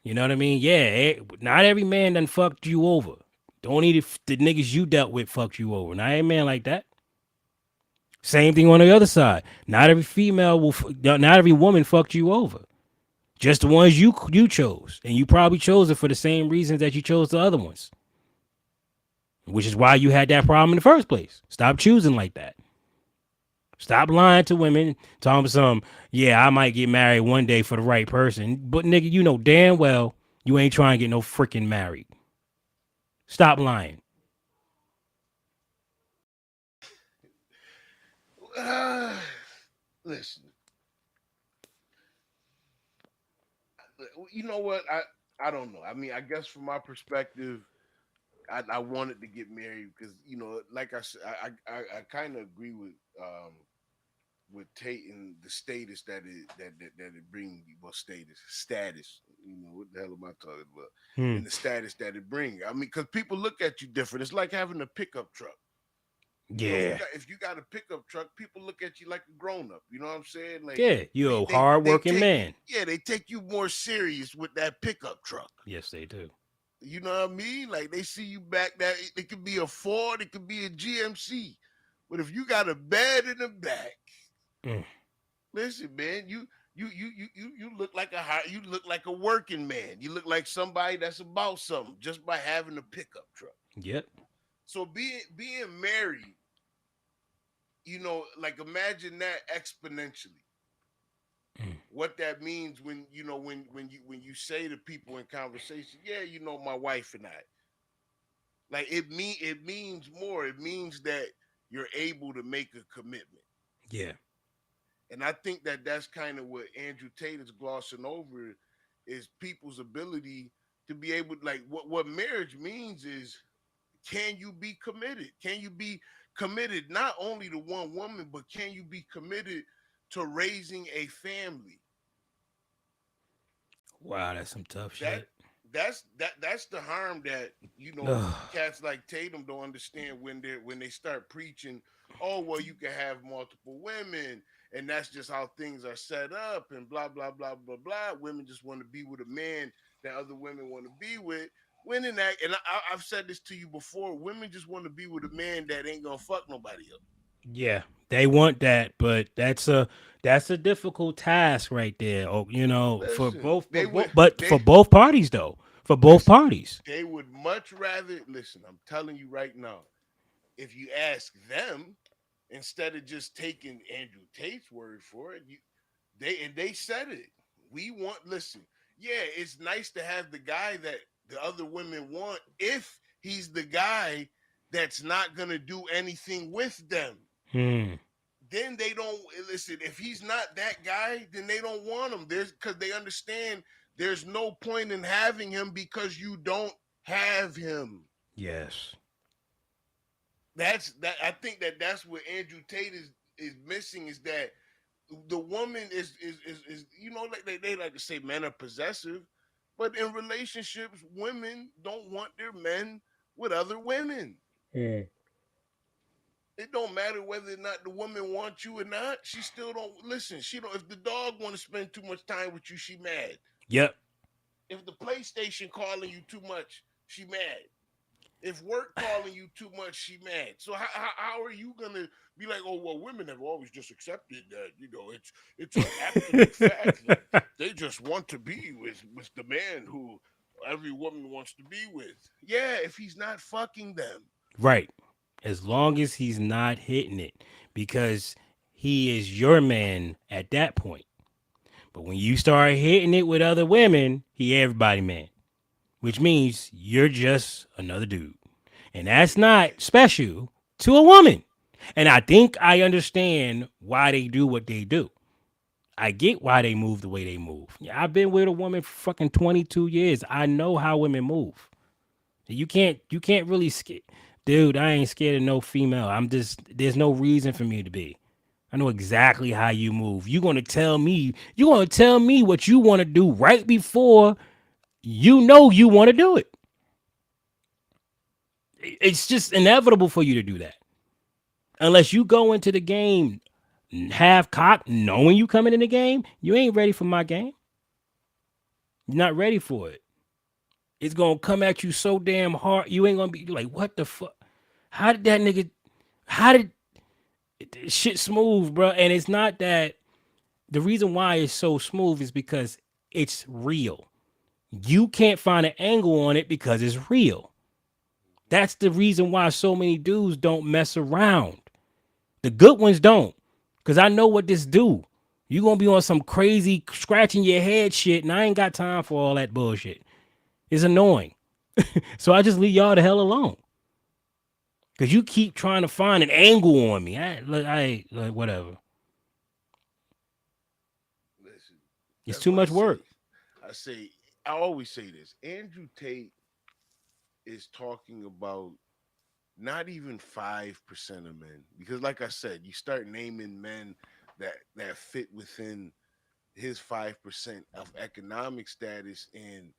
You know what I mean? Yeah, not every man done fucked you over. Don't need the niggas you dealt with fucked you over. Not every man like that. Same thing on the other side. Not every not every woman fucked you over. Just the ones you chose, and you probably chose it for the same reasons that you chose the other ones, which is why you had that problem in the first place. Stop choosing like that. Stop lying to women, telling them, yeah, I might get married one day for the right person, but nigga, you know damn well you ain't trying to get no freaking married. Stop lying. Listen, you know what? I don't know. I mean, I guess from my perspective, I wanted to get married because like I said, I kind of agree with Tate and the status that it brings. Well, status. What the hell am I talking about? And the status that it brings. I mean, because people look at you different. It's like having a pickup truck. Yeah. If you got a pickup truck, people look at you like a grown up. You know what I'm saying? Like, Yeah, you're a hard-working man. Yeah, they take you more serious with that pickup truck. Yes, they do. You know what I mean? Like they see you back there. It could be a Ford, it could be a GMC, but if you got a bed in the back, listen, man, you look like a working man. You look like somebody that's about something just by having a pickup truck. Yep. So being married, like imagine that exponentially. What that means when you say to people in conversation, yeah, my wife and I. Like it means more. It means that you're able to make a commitment. Yeah. And I think that that's kind of what Andrew Tate is glossing over is people's ability to be able to, like, what marriage means is, can you be committed? Can you be committed not only to one woman, but can you be committed to raising a family? Wow, that's some tough shit. That's the harm that cats like Tatum don't understand when they start preaching, oh well, you can have multiple women and that's just how things are set up and blah blah blah blah blah. Women just want to be with a man that other women want to be with. When in that, and I've said this to you before, women just want to be with a man that ain't gonna fuck nobody else. Yeah, they want that, but that's a difficult task right there. Oh, Listen, for both parties though. For both parties. They would much rather listen, I'm telling you right now, if you ask them, instead of just taking Andrew Tate's word for it, they said it. Listen, yeah, it's nice to have the guy that the other women want if he's the guy that's not gonna do anything with them. Then they don't listen. If he's not that guy, then they don't want him. Because they understand there's no point in having him because you don't have him. Yes. I think that's what Andrew Tate is missing, is that the woman is like they like to say men are possessive, but in relationships, women don't want their men with other women. It don't matter whether or not the woman wants you or not. She still don't listen. She don't. If the dog want to spend too much time with you, she mad. Yep. If the PlayStation calling you too much, she mad. If work calling you too much, she mad. So how are you gonna be like, oh well, women have always just accepted that, it's an absolute fact that they just want to be with the man who every woman wants to be with. Yeah, if he's not fucking them. Right. As long as he's not hitting it, because he is your man at that point. But when you start hitting it with other women, he everybody man. which means you're just another dude. And that's not special to a woman. And I think I understand why they do what they do. I get why they move the way they move. Yeah, I've been with a woman for fucking 22 years. I know how women move. You can't really scare. Dude, I ain't scared of no female. There's no reason for me to be. I know exactly how you move. You're gonna tell me what you want to do right before you know you want to do it. It's just inevitable for you to do that. Unless you go into the game half cocked, knowing you coming in the game, you ain't ready for my game. You're not ready for it. It's gonna come at you so damn hard. You ain't gonna be like, what the fuck? How did that nigga? How did shit smooth, bro? And it's not that. The reason why it's so smooth is because it's real. You can't find an angle on it because it's real. That's the reason why so many dudes don't mess around. The good ones don't. Because I know what this do. You going to be on some crazy scratching your head shit, and I ain't got time for all that bullshit. It's annoying. So I just leave y'all the hell alone. Because you keep trying to find an angle on me. I whatever. Listen, It's that's too what much work. I always say this. Andrew Tate is talking about not even 5% of men. Because like I said, you start naming men that fit within his 5% of economic status, and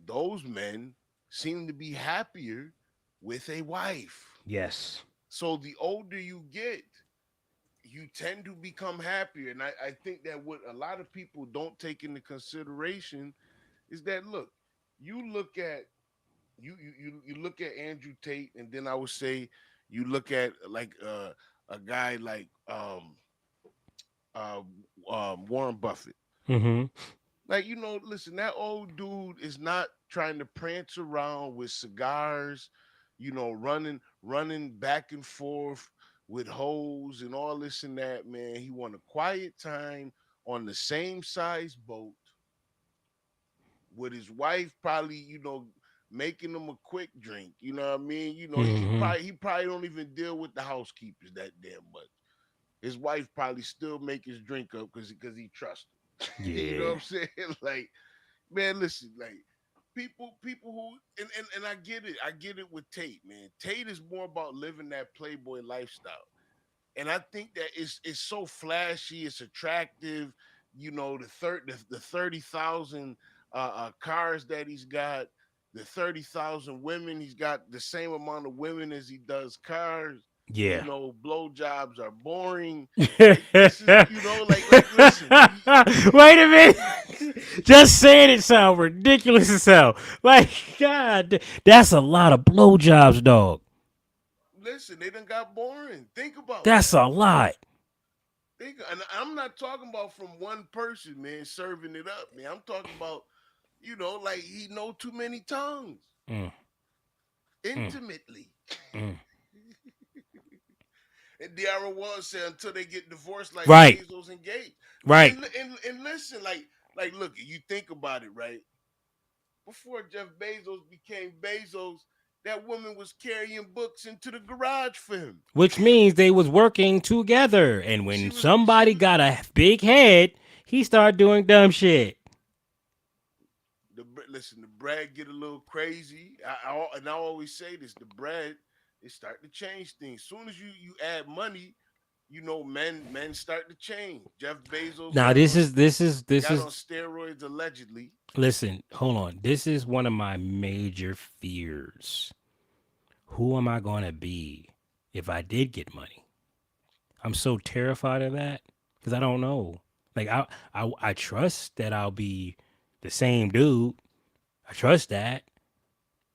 those men seem to be happier with a wife. Yes. So the older you get, you tend to become happier. And I think that what a lot of people don't take into consideration is that, look, you look at you look at Andrew Tate, and then I would say you look at like a guy like uh, Warren Buffett. Mm-hmm. Like, listen, that old dude is not trying to prance around with cigars, running back and forth with hoes and all this and that, man. He want a quiet time on the same size boat with his wife, probably, making him a quick drink. You know what I mean? Mm-hmm. He probably don't even deal with the housekeepers that damn much. His wife probably still make his drink up because he trusts him. You know what Yeah. I'm saying? Like, man, listen, like people who and I get it. I get it with Tate, man. Tate is more about living that playboy lifestyle. And I think that it's so flashy, it's attractive. The 30,000 cars that he's got, the 30,000 women. He's got the same amount of women as he does cars. Yeah. Blowjobs are boring. Like, Wait this is, listen. a minute. Just saying it sound ridiculous as hell. Like, God, that's a lot of blowjobs, dog. Listen, they done got boring. Think about That's that. a lot. And I'm not talking about from one person, man, serving it up, man. I'm talking about, like he know too many tongues Mm, mm, intimately. mm. And De'Ara was said until they get divorced, like Right. Bezos and Gates. Right. And listen, like look, you think about it, right? Before Jeff Bezos became Bezos, that woman was carrying books into the garage for him. Which means they was working together. And when somebody got a big head, he started doing dumb shit. Listen, the bread get a little crazy. I always say this: the bread is starting to change things. Soon as you add money, men start to change. Jeff Bezos. Now this is got on steroids allegedly. Listen, hold on. This is one of my major fears. Who am I going to be if I did get money? I'm so terrified of that because I don't know. Like I trust that I'll be the same dude. I trust that,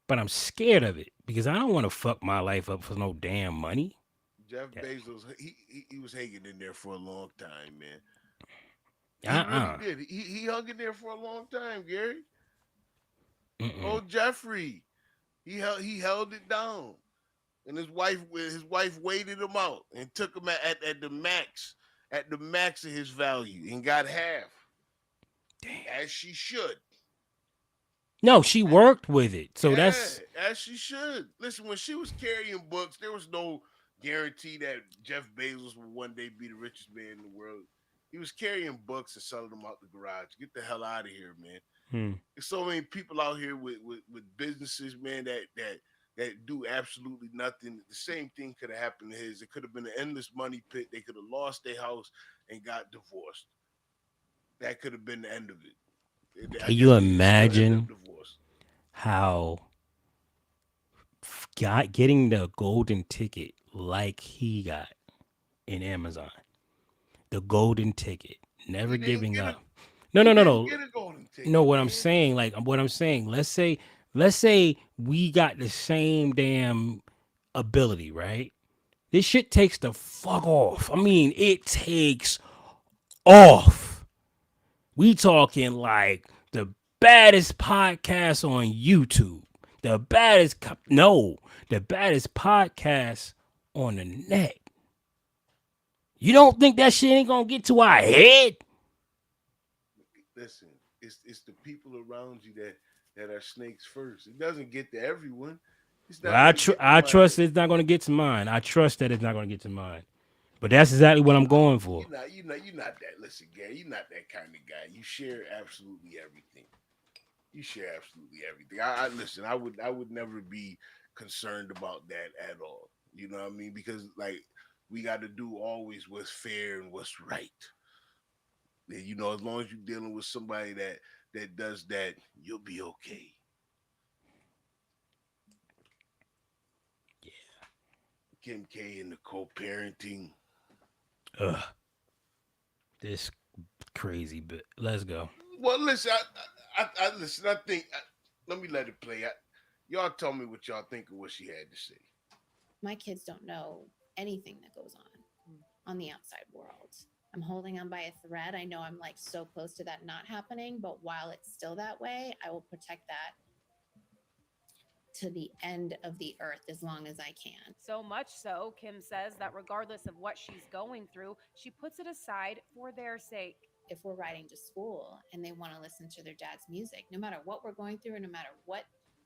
but I'm scared of it because I don't want to fuck my life up for no damn money. Jeff Bezos, he was hanging in there for a long time, man. He really did. He hung in there for a long time, Gary. Oh, Jeffrey, he held it down, and his wife waited him out and took him at the max of his value, and got half. Damn. As she should. No, she worked with it. So Yeah, that's as she should. Listen, when she was carrying books, there was no guarantee that Jeff Bezos would one day be the richest man in the world. He was carrying books and selling them out the garage. Get the hell out of here, man. hmm. There's so many people out here with businesses, man, that do absolutely nothing. The same thing could have happened to his. It could have been an endless money pit. They could have lost their house and got divorced. That could have been the end of it. I Can you guess they still end up imagine divorced. how getting the golden ticket like he got in Amazon? The golden ticket, never He didn't giving get a up. No, he no, no, didn't no. get a golden ticket, No, what I'm man. saying, like what I'm saying. Let's say we got the same damn ability, right? This shit takes the fuck off. I mean, it takes off. We talking like the baddest podcast on YouTube. The baddest the baddest podcast on the net. You don't think that shit ain't gonna get to our head? Listen, it's the people around you that are snakes first. It doesn't get to everyone. It's not Well, gonna get to I my trust it's not gonna get to mine. I trust that it's not gonna get to mine. But that's exactly what I'm going for. you're not that. Listen, Gary, you're not that kind of guy. You share absolutely everything. You share absolutely everything. I listen. I would never be concerned about that at all. You know what I mean? Because like we got to do always what's fair and what's right. And, as long as you're dealing with somebody that does that, you'll be okay. Kim K and the co-parenting. Ugh. This crazy bit. Let's go. Well, listen, I listen. I think let me let it play. Y'all tell me what y'all think of what she had to say. My kids don't know anything that goes on the outside world. I'm holding on by a thread. I know I'm like so close to that not happening, but while it's still that way, I will protect that to the end of the earth as long as I can. So much so, Kim says that regardless of what she's going through, she puts it aside for their sake. If we're riding to school and they want to listen to their dad's music, no matter what we're going through, and no matter what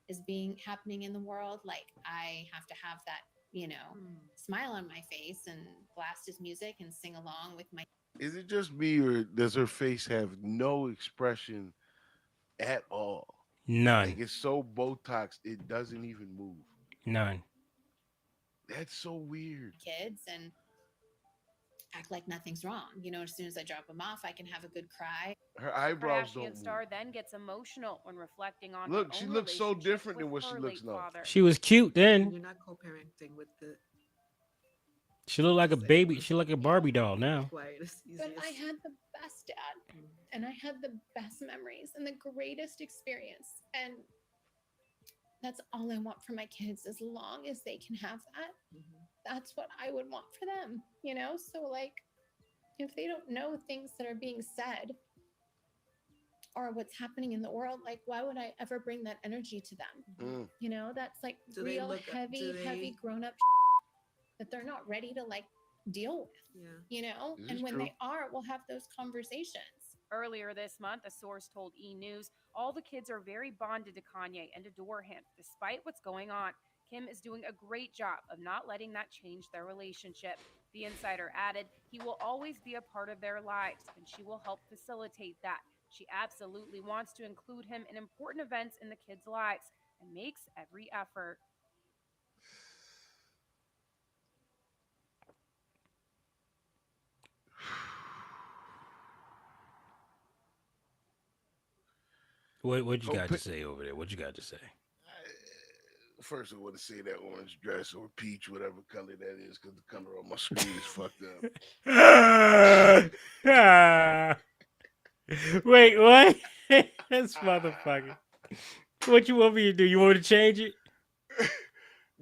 is happening in the world, like I have to have that, smile on my face and blast his music and sing along with my. Is it just me, or does her face have no expression at all? None. Like it's so Botox, it doesn't even move. None. That's so weird. Kids and act like nothing's wrong. As soon as I drop them off, I can have a good cry. Her eyebrows don't Kardashian move. star then gets emotional when reflecting on Look, her she own looks so relationship different than with what she her looks late now. father. She was cute then. You're not co-parenting with the. She looked like a baby. She looked like a Barbie doll now. But I had the best dad, and I had the best memories and the greatest experience. And that's all I want for my kids. As long as they can have that, that's what I would want for them, So, like, if they don't know things that are being said or what's happening in the world, like, why would I ever bring that energy to them? That's like Do they real look- do heavy they- grown up that they're not ready to like deal with, This and is when true. they are, we'll have those conversations. Earlier this month, a source told E! News all the kids are very bonded to Kanye and adore him, despite what's going on. Kim is doing a great job of not letting that change their relationship. The insider added, he will always be a part of their lives, and she will help facilitate that. She absolutely wants to include him in important events in the kids' lives and makes every effort. What you got to say over there? What you got to say? First, I want to say that orange dress or peach, whatever color that is, because the color on my screen is fucked up. Wait, what? This motherfucker. What you want me to do? You want me to change it?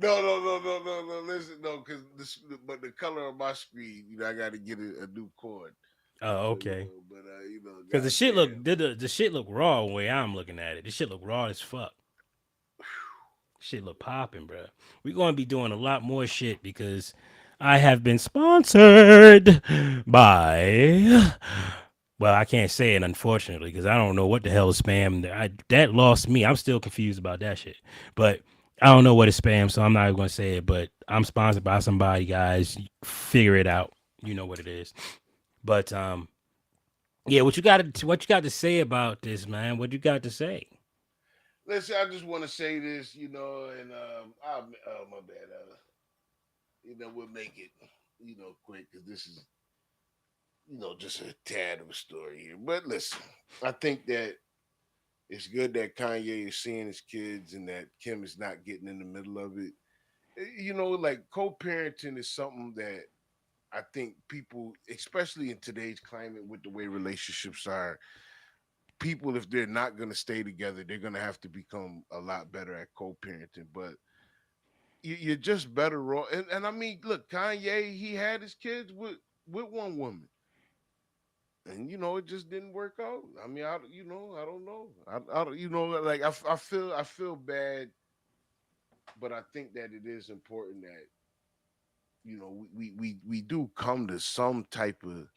No. Listen, no, because but the color on my screen, I got to get a new cord. Oh, okay. But Because the shit look the shit look raw the way I'm looking at it. This shit look raw as fuck. Shit look popping, bro. We're gonna be doing a lot more shit because I have been sponsored by Well, I can't say it unfortunately because I don't know what the hell is spam. That lost me. I'm still confused about that shit. But I don't know what is spam, so I'm not even gonna say it. But I'm sponsored by somebody, guys. Figure it out. You know what it is. But yeah. What you got to say about this, man? What you got to say? Listen, I just want to say this, and my bad. We'll make it, quick because this is, just a tad of a story here. But listen, I think that it's good that Kanye is seeing his kids and that Kim is not getting in the middle of it. Like co-parenting is something that I think people, especially in today's climate with the way relationships are, people, if they're not going to stay together, they're going to have to become a lot better at co-parenting. But you're just better off. And I mean, look, Kanye, he had his kids with one woman. And it just didn't work out. I mean, I don't know. Like I feel bad, but I think that it is important that we do come to some type of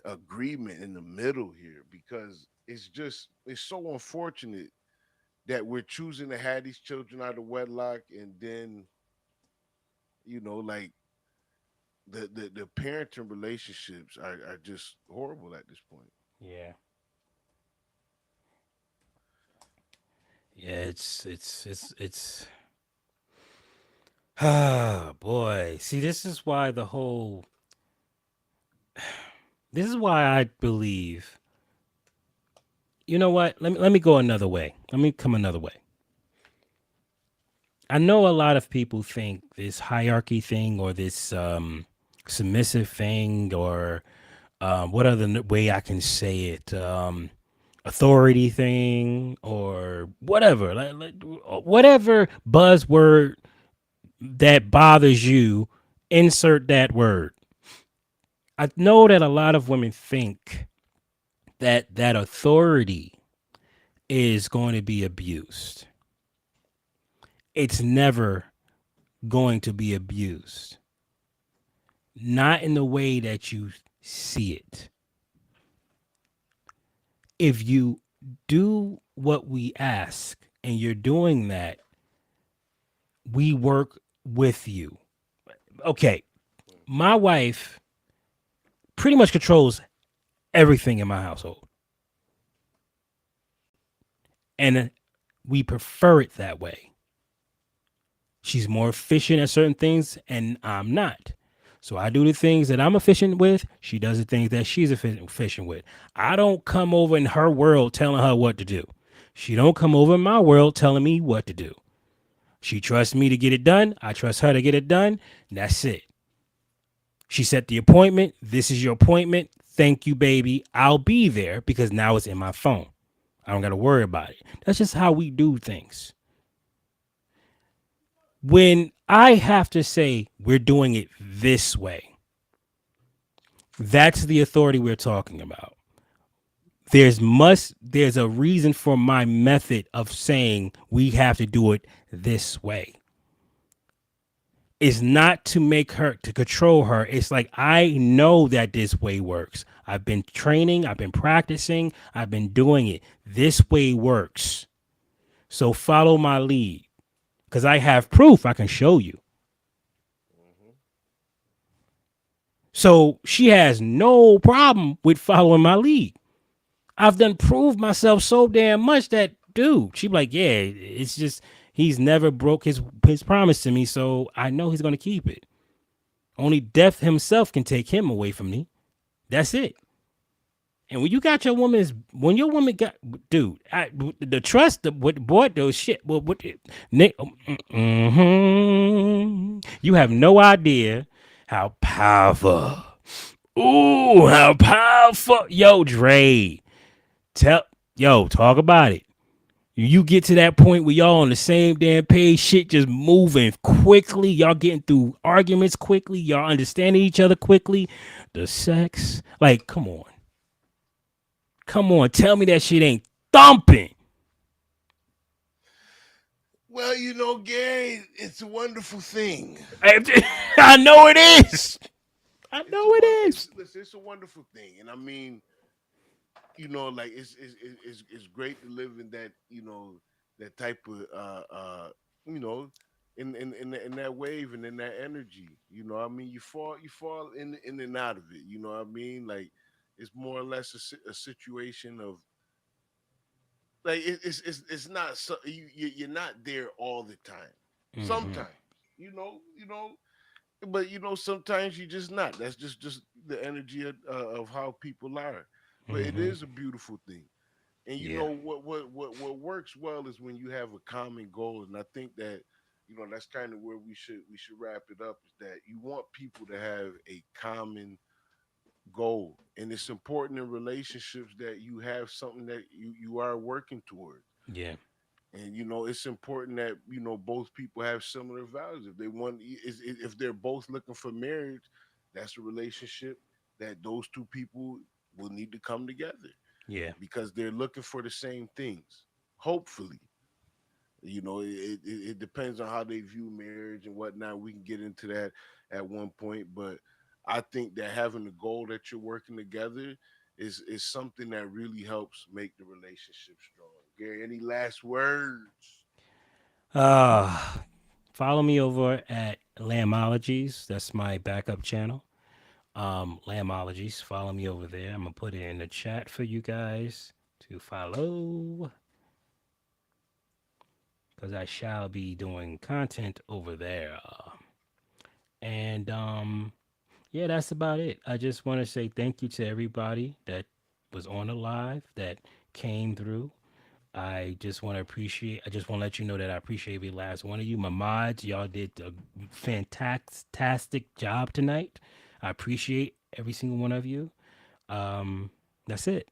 agreement in the middle here because it's so unfortunate that we're choosing to have these children out of wedlock and then like the parenting relationships are just horrible at this point. Yeah. Yeah. It's. Ah, boy. See, this is why the whole. This is why I believe. You know what? Let me go another way. Let me come another way. I know a lot of people think this hierarchy thing or this submissive thing or what other way I can say it, authority thing or whatever, whatever buzzword that bothers you, insert that word. I know that a lot of women think that authority is going to be abused. It's never going to be abused. Not in the way that you see it. If you do what we ask and you're doing that, we work with you. Okay, my wife pretty much controls everything in my household. And we prefer it that way. She's more efficient at certain things, and I'm not. So I do the things that I'm efficient with. She does the things that she's efficient with. I don't come over in her world telling her what to do. She don't come over in my world telling me what to do. She trusts me to get it done. I trust her to get it done. That's it. She set the appointment. This is your appointment. Thank you, baby. I'll be there because now it's in my phone. I don't got to worry about it. That's just how we do things. When I have to say we're doing it this way, that's the authority we're talking about. There's a reason for my method of saying we have to do it this way. It's not to make her, to control her. It's like, I know that this way works. I've been training, I've been practicing, I've been doing it. This way works. So follow my lead. Because I have proof I can show you. So she has no problem with following my lead. I've done proved myself so damn much that, dude, she be like, yeah, it's just, he's never broke his promise to me, so I know he's going to keep it. Only death himself can take him away from me. That's it. And when you got your when your woman got, dude, the trust, boy, those shit, well, you have no idea how powerful. Ooh, how powerful. Yo, Dre, talk about it. You get to that point where y'all on the same damn page, shit just moving quickly. Y'all getting through arguments quickly. Y'all understanding each other quickly. The sex, like, come on. Come on, tell me that shit ain't thumping. Well, Gary, it's a wonderful thing. I know it is. I It's a know it it's is. listen, it's a wonderful thing, and I mean, like it's great to live in that, that type of you know, in that wave and in that energy. I mean, you fall in and out of it. You know what I mean? Like it's more or less a situation of like it's not so you're not there all the time. Mm-hmm. Sometimes, but sometimes you're just not. That's just the energy of how people are. But it Mm-hmm. is a beautiful thing. And Yeah. what works well is when you have a common goal. And I think that that's kind of where we should wrap it up. Is that you want people to have a common goal, and it's important in relationships that you have something that you are working towards. Yeah. And it's important that both people have similar values. If they want, if they're both looking for marriage, that's a relationship that those two people will need to come together Yeah. because they're looking for the same things. Hopefully, it depends on how they view marriage and whatnot. We can get into that at one point, but I think that having a goal that you're working together is something that really helps make the relationship strong. Gary, any last words? Uh, follow me over at Lambologies. That's my backup channel. Lambologies. Follow me over there. I'm gonna put it in the chat for you guys to follow because I shall be doing content over there. And yeah, that's about it. I just want to say thank you to everybody that was on the live that came through. I just want to let you know that I appreciate every last one of you. My mods, y'all did a fantastic job tonight. I appreciate every single one of you. That's it.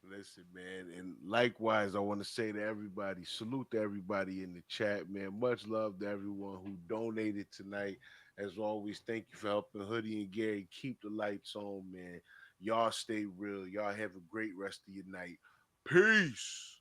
Listen, man, and likewise, I want to say to everybody, salute to everybody in the chat, man. Much love to everyone who donated tonight. As always, thank you for helping Hoodie and Gary keep the lights on, man. Y'all stay real. Y'all have a great rest of your night. Peace.